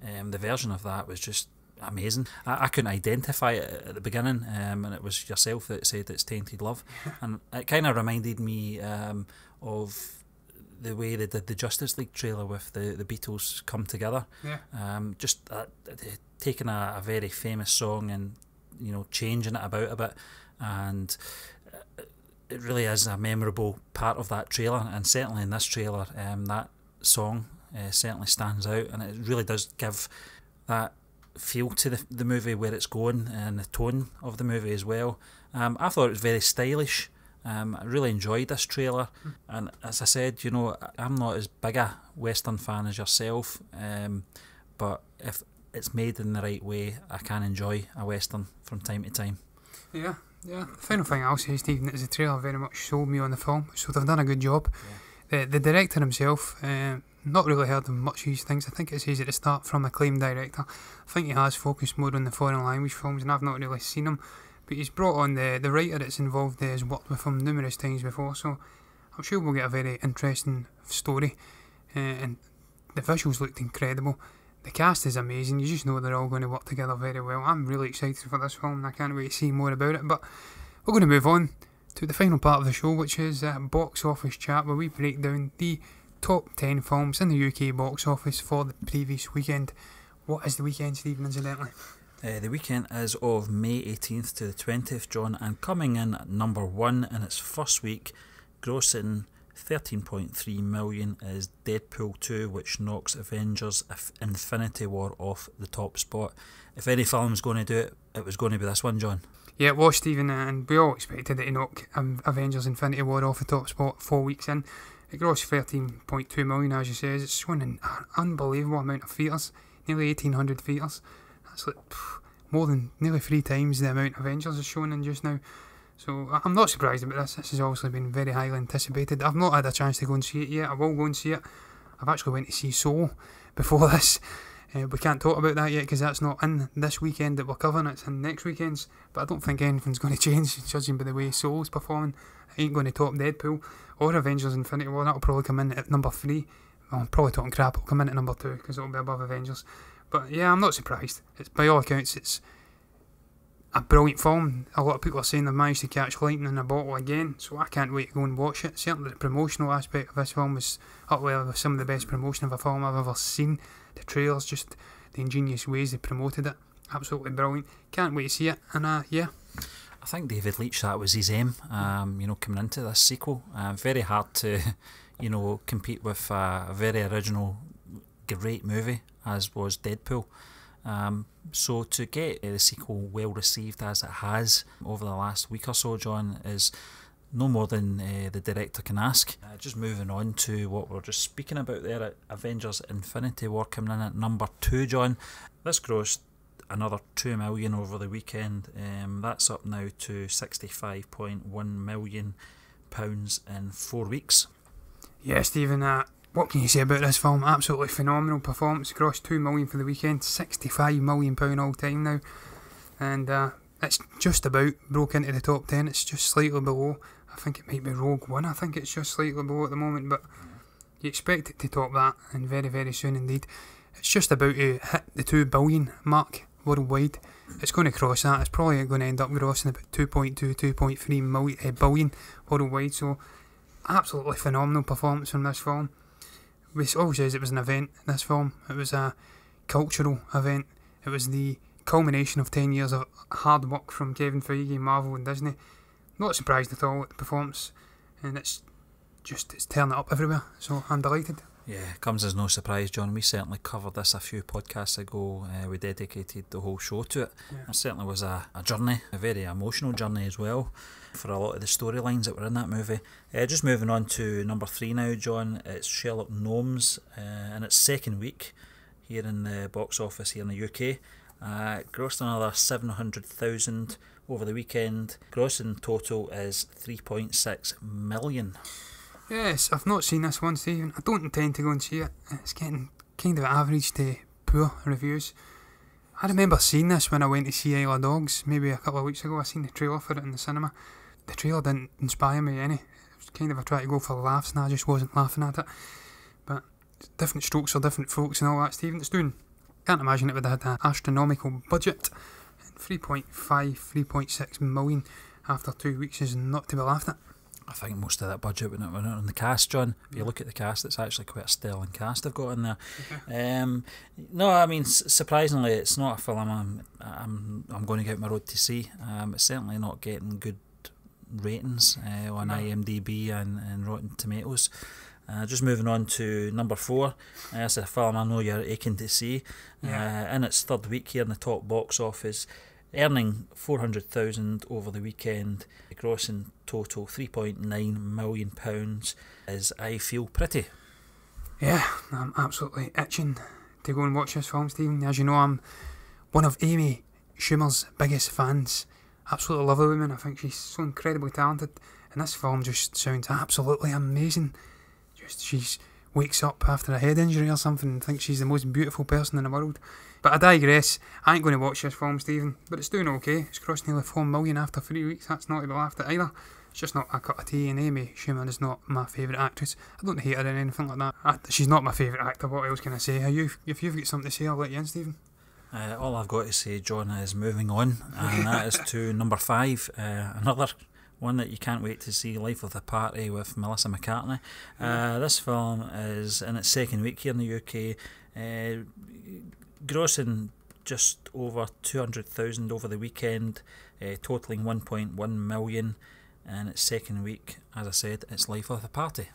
Speaker 1: the version of that was just amazing. I couldn't identify it at the beginning, and it was yourself that said it's Tainted Love. And it kind of reminded me of the way they did the Justice League trailer with the Beatles come together. Just taking a very famous song and, you know, changing it about a bit, and it really is a memorable part of that trailer. And certainly in this trailer, that song certainly stands out, and it really does give that feel to the movie, where it's going, and the tone of the movie as well. I thought it was very stylish. I really enjoyed this trailer, and as I said, you know, I'm not as big a Western fan as yourself, but if it's made in the right way, I can enjoy a Western from time to time.
Speaker 2: Yeah. The final thing I'll say, Stephen, is the trailer very much sold me on the film, so they've done a good job. The director himself, not really heard of much of these things. I think it says at the start, from acclaimed director. I think he has focused more on the foreign language films, and I've not really seen him. But he's brought on the writer that's involved there, has worked with him numerous times before, so I'm sure we'll get a very interesting story. And the visuals looked incredible. The cast is amazing. You just know they're all going to work together very well. I'm really excited for this film, and I can't wait to see more about it. But we're going to move on to the final part of the show, which is box office chat, where we break down the top 10 films in the UK box office for the previous weekend. What is the weekend, Stephen, incidentally?
Speaker 1: The weekend is of May 18th to the 20th, John, and coming in at number 1 in its first week, grossing 13.3 million, is Deadpool 2, which knocks Avengers Infinity War off the top spot. If any film's going to do it, it was going to be this one, John. Yeah,
Speaker 2: it was, Stephen, and we all expected it to knock Avengers Infinity War off the top spot 4 weeks in. It grossed 13.2 million, as you say. It's shown an unbelievable amount of theatres, nearly 1,800 theatres. That's like more than nearly 3 times the amount Avengers is shown in just now. So I'm not surprised about this. This has obviously been very highly anticipated. I've not had a chance to go and see it yet. I will go and see it. I've actually went to see Soul before this. We can't talk about that yet because that's not in this weekend that we're covering. It's in next weekend's. But I don't think anything's going to change, judging by the way Soul's performing. It ain't going to top Deadpool or Avengers Infinity War. That'll probably come in at number 3. Well, I'm probably talking crap. It'll come in at number 2 because it'll be above Avengers. But yeah, I'm not surprised. It's, by all accounts, it's a brilliant film. A lot of people are saying they've managed to catch lightning in a bottle again, so I can't wait to go and watch it. Certainly the promotional aspect of this film was up there with some of the best promotion of a film I've ever seen. The trailers, just the ingenious ways they promoted it, absolutely brilliant. Can't wait to see it, and yeah.
Speaker 1: I think David Leitch, that was his aim, you know, coming into this sequel. Very hard to, you know, compete with a very original, great movie as was Deadpool. So to get the sequel well received as it has over the last week or so, John, is no more than the director can ask. Just moving on to what we were just speaking about there, at Avengers Infinity War coming in at number 2, John. This grossed another 2 million over the weekend. That's up now to £65.1 million in 4 weeks.
Speaker 2: Yeah, Stephen, what can you say about this film? Absolutely phenomenal performance. Grossed 2 million for the weekend, £65 million all time now, and it's just about broke into the top 10. It's just slightly below. I think it might be Rogue One. I think it's just slightly below at the moment, but you expect it to top that, and very, very soon indeed. It's just about to hit the 2 billion mark worldwide. It's going to cross that. It's probably going to end up grossing about 2.3 billion worldwide. So absolutely phenomenal performance from this film. We always says it was an event, this film. It was a cultural event. It was the culmination of 10 years of hard work from Kevin Feige, Marvel and Disney. Not surprised at all at the performance, and it's tearing it up everywhere, so I'm delighted.
Speaker 1: Yeah, comes as no surprise, John. We certainly covered this a few podcasts ago. We dedicated the whole show to it. Yeah. It certainly was a journey, a very emotional journey as well, for a lot of the storylines that were in that movie. Just moving on to number 3 now, John. It's Sherlock Gnomes in its second week here in the box office here in the UK. Grossed another 700,000 over the weekend. Gross in total is 3.6 million.
Speaker 2: Yes, I've not seen this one, Stephen. I don't intend to go and see it. It's getting kind of average to poor reviews. I remember seeing this when I went to see Isle of Dogs, maybe a couple of weeks ago. I seen the trailer for it in the cinema. The trailer didn't inspire me any. It was kind of a try to go for laughs, and I just wasn't laughing at it. But different strokes for different folks and all that, Stephen. It's doing, can't imagine it would have had an astronomical budget. 3.6 million after 2 weeks is not to be laughed at.
Speaker 1: I think most of that budget went on the cast, John. If you look at the cast, it's actually quite a sterling cast they've got in there. Okay. No, I mean, surprisingly, it's not a film I'm going to get my road to see. It's certainly not getting good ratings on IMDb and Rotten Tomatoes. Just moving on to number 4. This is a film I know you're aching to see. In its third week here in the top box office, earning 400,000 over the weekend, grossing total £3.9 million, is I Feel Pretty.
Speaker 2: Yeah, I'm absolutely itching to go and watch this film, Stephen. As you know, I'm one of Amy Schumer's biggest fans. Absolutely love the woman. I think she's so incredibly talented, and this film just sounds absolutely amazing. She wakes up after a head injury or something and thinks she's the most beautiful person in the world. But I digress. I ain't going to watch this film, Stephen, but it's doing okay. It's crossed nearly 4 million after 3 weeks. That's not to be laughed at either. It's just not a cup of tea, and Amy Schumer is not my favourite actress. I don't hate her or anything like that. She's not my favourite actor. What else can I say? If you've got something to say, I'll let you in, Stephen.
Speaker 1: All I've got to say, John, is moving on, and that is to number 5, another one that you can't wait to see, Life of the Party with Melissa McCartney. This film is in its second week here in the UK, grossing just over 200,000 over the weekend, totalling 1.1 million in its second week. As I said, it's Life of the Party.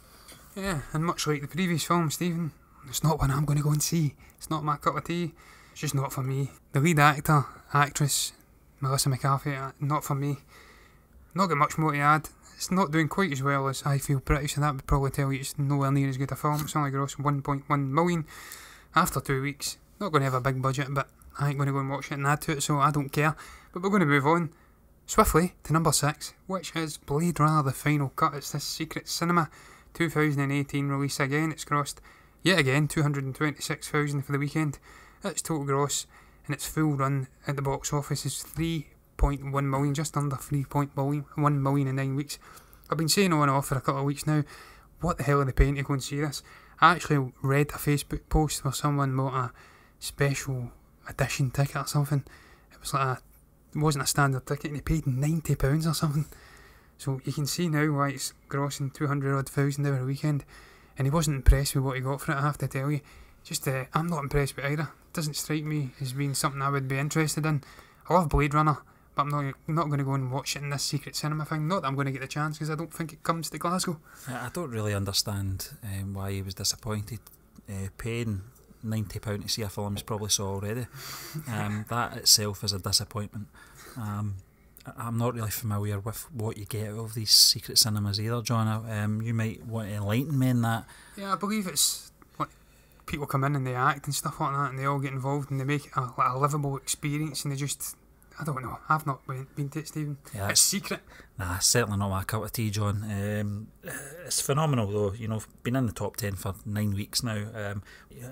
Speaker 2: Yeah, and much like the previous film, Stephen, it's not one I'm going to go and see. It's not my cup of tea. It's just not for me. The lead actress, Melissa McCarthy, not for me. Not got much more to add. It's not doing quite as well as I Feel Pretty, so that would probably tell you it's nowhere near as good a film. It's only grossed 1.1 million after 2 weeks. Not going to have a big budget, but I ain't going to go and watch it and add to it, so I don't care. But we're going to move on swiftly to number 6, which is Blade Runner The Final Cut. It's this secret cinema 2018 release again. It's grossed, yet again, 226,000 for the weekend. Its total gross and its full run at the box office is 3.1 million, just under 3.1 million in 9 weeks. I've been saying on and off for a couple of weeks now, what the hell are they paying to go and see this? I actually read a Facebook post where someone bought a special edition ticket or something. It wasn't a standard ticket, and he paid £90 or something. So you can see now why it's grossing 200,000 over a weekend. And he wasn't impressed with what he got for it, I have to tell you. I'm not impressed with it either. It doesn't strike me as being something I would be interested in. I love Blade Runner, but I'm not going to go and watch it in this secret cinema thing. Not that I'm going to get the chance, because I don't think it comes to Glasgow.
Speaker 1: I don't really understand why he was disappointed. Paying £90 to see a film he's probably saw already. That itself is a disappointment. I'm not really familiar with what you get out of these secret cinemas either, John. You might want to enlighten me in that.
Speaker 2: Yeah, I believe it's like people come in and they act and stuff like that, and they all get involved and they make it a livable experience, and they just, I don't know, I've not been to it, Stephen. Yeah, it's secret.
Speaker 1: Nah, certainly not my cup of tea, John. It's phenomenal though, been in the top 10 for 9 weeks now.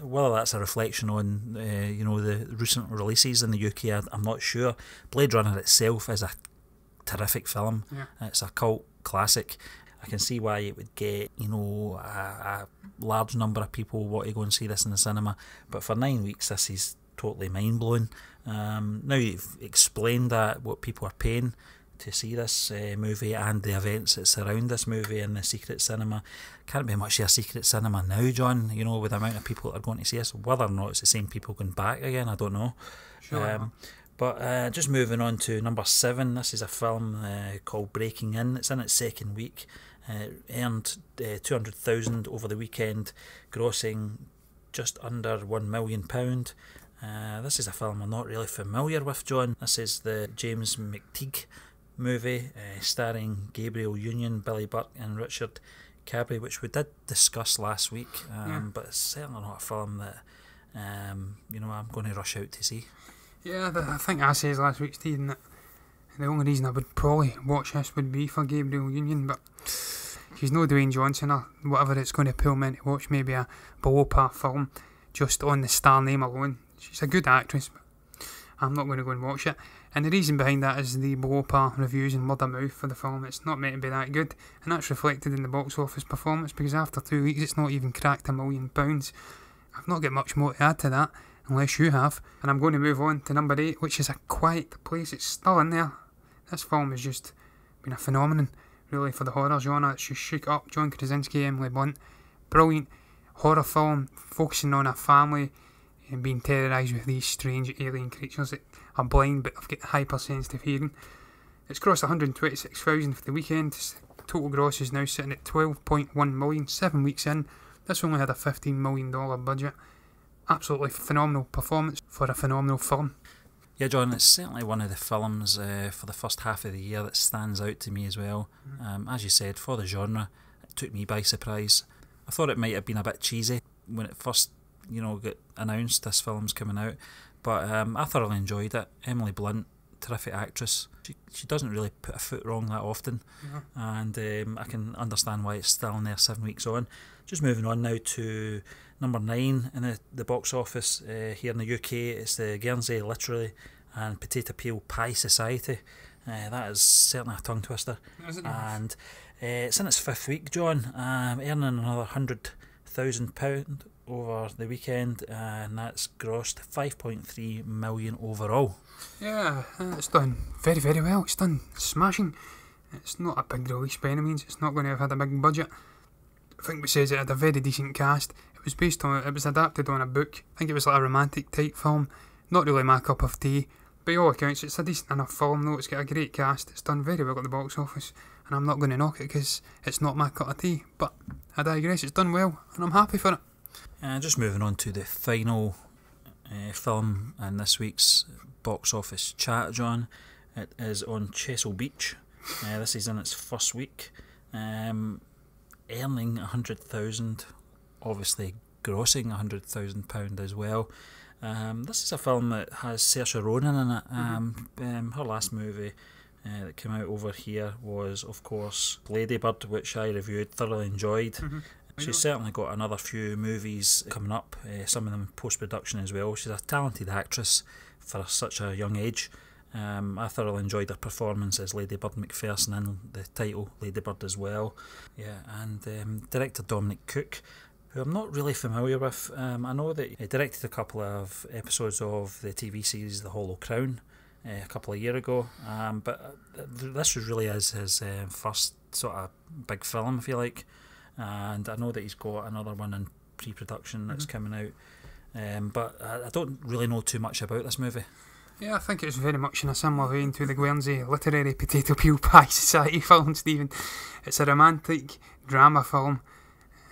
Speaker 1: Whether that's a reflection on the recent releases in the UK, I'm not sure. Blade Runner itself is a terrific film.
Speaker 2: Yeah.
Speaker 1: It's a cult classic. I can see why it would get a large number of people want to go and see this in the cinema, but for 9 weeks this is totally mind blowing. Now you've explained that what people are paying to see this movie and the events that surround this movie in the secret cinema. Can't be much of a secret cinema now, John, with the amount of people that are going to see us. Whether or not it's the same people going back again, I don't know.
Speaker 2: Sure.
Speaker 1: But just moving on to number 7, this is a film called Breaking In. It's in its second week. Earned 200,000 over the weekend, grossing just under £1 million. This is a film I'm not really familiar with, John. This is the James McTeague movie, starring Gabriel Union, Billy Burke and Richard Cabry, which we did discuss last week, but it's certainly not a film that I'm going to rush out to see. Yeah,
Speaker 2: I think I said last week, Stephen, that the only reason I would probably watch this would be for Gabriel Union, but she's no Dwayne Johnson or whatever it's going to pull me in to watch maybe a below par film just on the star name alone. She's a good actress, but I'm not going to go and watch it. And the reason behind that is the below par reviews and word of mouth for the film. It's not meant to be that good, and that's reflected in the box office performance, because after 2 weeks it's not even cracked £1 million. I've not got much more to add to that, unless you have. And I'm going to move on to number 8, which is A Quiet Place. It's still in there. This film has just been a phenomenon, really, for the horror genre. It's just shook up. John Krasinski, Emily Blunt. Brilliant horror film, focusing on a family and being terrorised with these strange alien creatures that are blind but have got hypersensitive hearing. It's grossed 126,000 for the weekend. Total gross is now sitting at 12.1 million, 7 weeks in. This only had a $15 million budget. Absolutely phenomenal performance for a phenomenal film.
Speaker 1: Yeah, John, it's certainly one of the films for the first half of the year that stands out to me as well. As you said, for the genre, it took me by surprise. I thought it might have been a bit cheesy when it first, got announced this film's coming out, but I thoroughly enjoyed it. Emily Blunt, terrific actress. She doesn't really put a foot wrong that often, and I can understand why it's still in there 7 weeks on. Just moving on now to number 9 in the box office here in the UK. It's the Guernsey Literary and Potato Peel Pie Society. That is certainly a tongue twister. And it's in its 5th week, John, earning another £100,000 over the weekend, and that's grossed 5.3 million overall.
Speaker 2: Yeah, it's done very, very well. It's done smashing. It's not a big release by any means. It's not going to have had a big budget. I think it says it had a very decent cast. It was adapted on a book. I think it was like a romantic type film. Not really my cup of tea. By all accounts, it's a decent enough film though. It's got a great cast. It's done very well at the box office, and I'm not going to knock it because it's not my cup of tea. But I digress. It's done well, and I'm happy for it.
Speaker 1: Just moving on to the final film in this week's box office chat, John. It is on Chesil Beach. This is in its 1st week, earning 100,000, obviously grossing £100,000 as well. This is a film that has Saoirse Ronan in it. Her last movie that came out over here was, of course, Lady Bird, which I reviewed, thoroughly enjoyed. She's certainly got another few movies coming up, some of them in post-production as well. She's a talented actress for such a young age. I thoroughly enjoyed her performance as Lady Bird McPherson in the title Lady Bird as well. Yeah, and director Dominic Cooke, who I'm not really familiar with. I know that he directed a couple of episodes of the TV series The Hollow Crown a couple of years ago, but this was really his first sort of big film, if you like. And I know that he's got another one in pre-production that's coming out, but I don't really know too much about this movie.
Speaker 2: Yeah, I think it's very much in a similar vein to the Guernsey Literary Potato Peel Pie Society film, Stephen. It's a romantic drama film.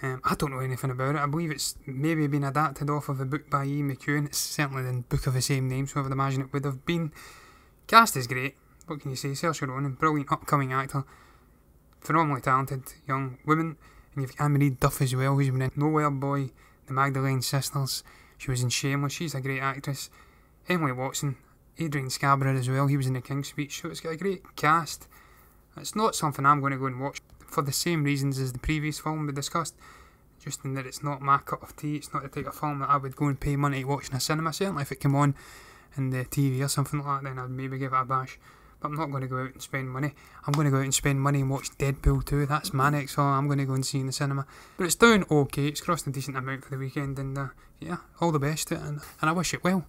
Speaker 2: I don't know anything about it. I believe it's maybe been adapted off of a book by Ian McEwan. It's certainly the book of the same name, so I would imagine it would have been. Cast is great. What can you say? Saoirse Ronan, brilliant upcoming actor. Phenomenally talented young woman. And you've Anne-Marie Duff as well, who's been in Nowhere Boy, The Magdalene Sisters. She was in Shameless. She's a great actress. Emily Watson, Adrian Scarborough as well. He was in The King's Speech. So it's got a great cast. It's not something I'm going to go and watch for the same reasons as the previous film we discussed. Just in that it's not my cup of tea. It's not the type of film that I would go and pay money to watch in a cinema. Certainly if it came on in the TV or something like that, then I'd maybe give it a bash. But I'm not going to go out and spend money. I'm going to go out and spend money and watch Deadpool 2. That's my next film I'm going to go and see in the cinema. But it's doing okay. It's crossed a decent amount for the weekend. And yeah, all the best to it. And I wish it well.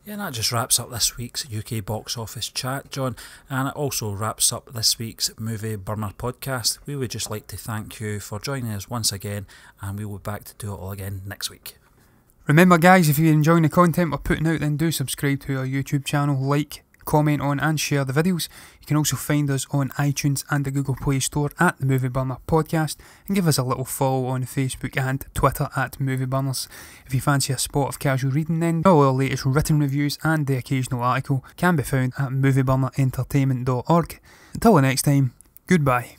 Speaker 1: Yeah, and that just wraps up this week's UK box office chat, John. And it also wraps up this week's Movie Burner podcast. We would just like to thank you for joining us once again. And we will be back to do it all again next week.
Speaker 2: Remember guys, if you're enjoying the content we're putting out, then do subscribe to our YouTube channel, like, comment on and share the videos. You can also find us on iTunes and the Google Play Store at the Movie Burner Podcast, and give us a little follow on Facebook and Twitter at Movie Burners. If you fancy a spot of casual reading, then all our latest written reviews and the occasional article can be found at movieburnerintertainment.org. Until the next time, goodbye.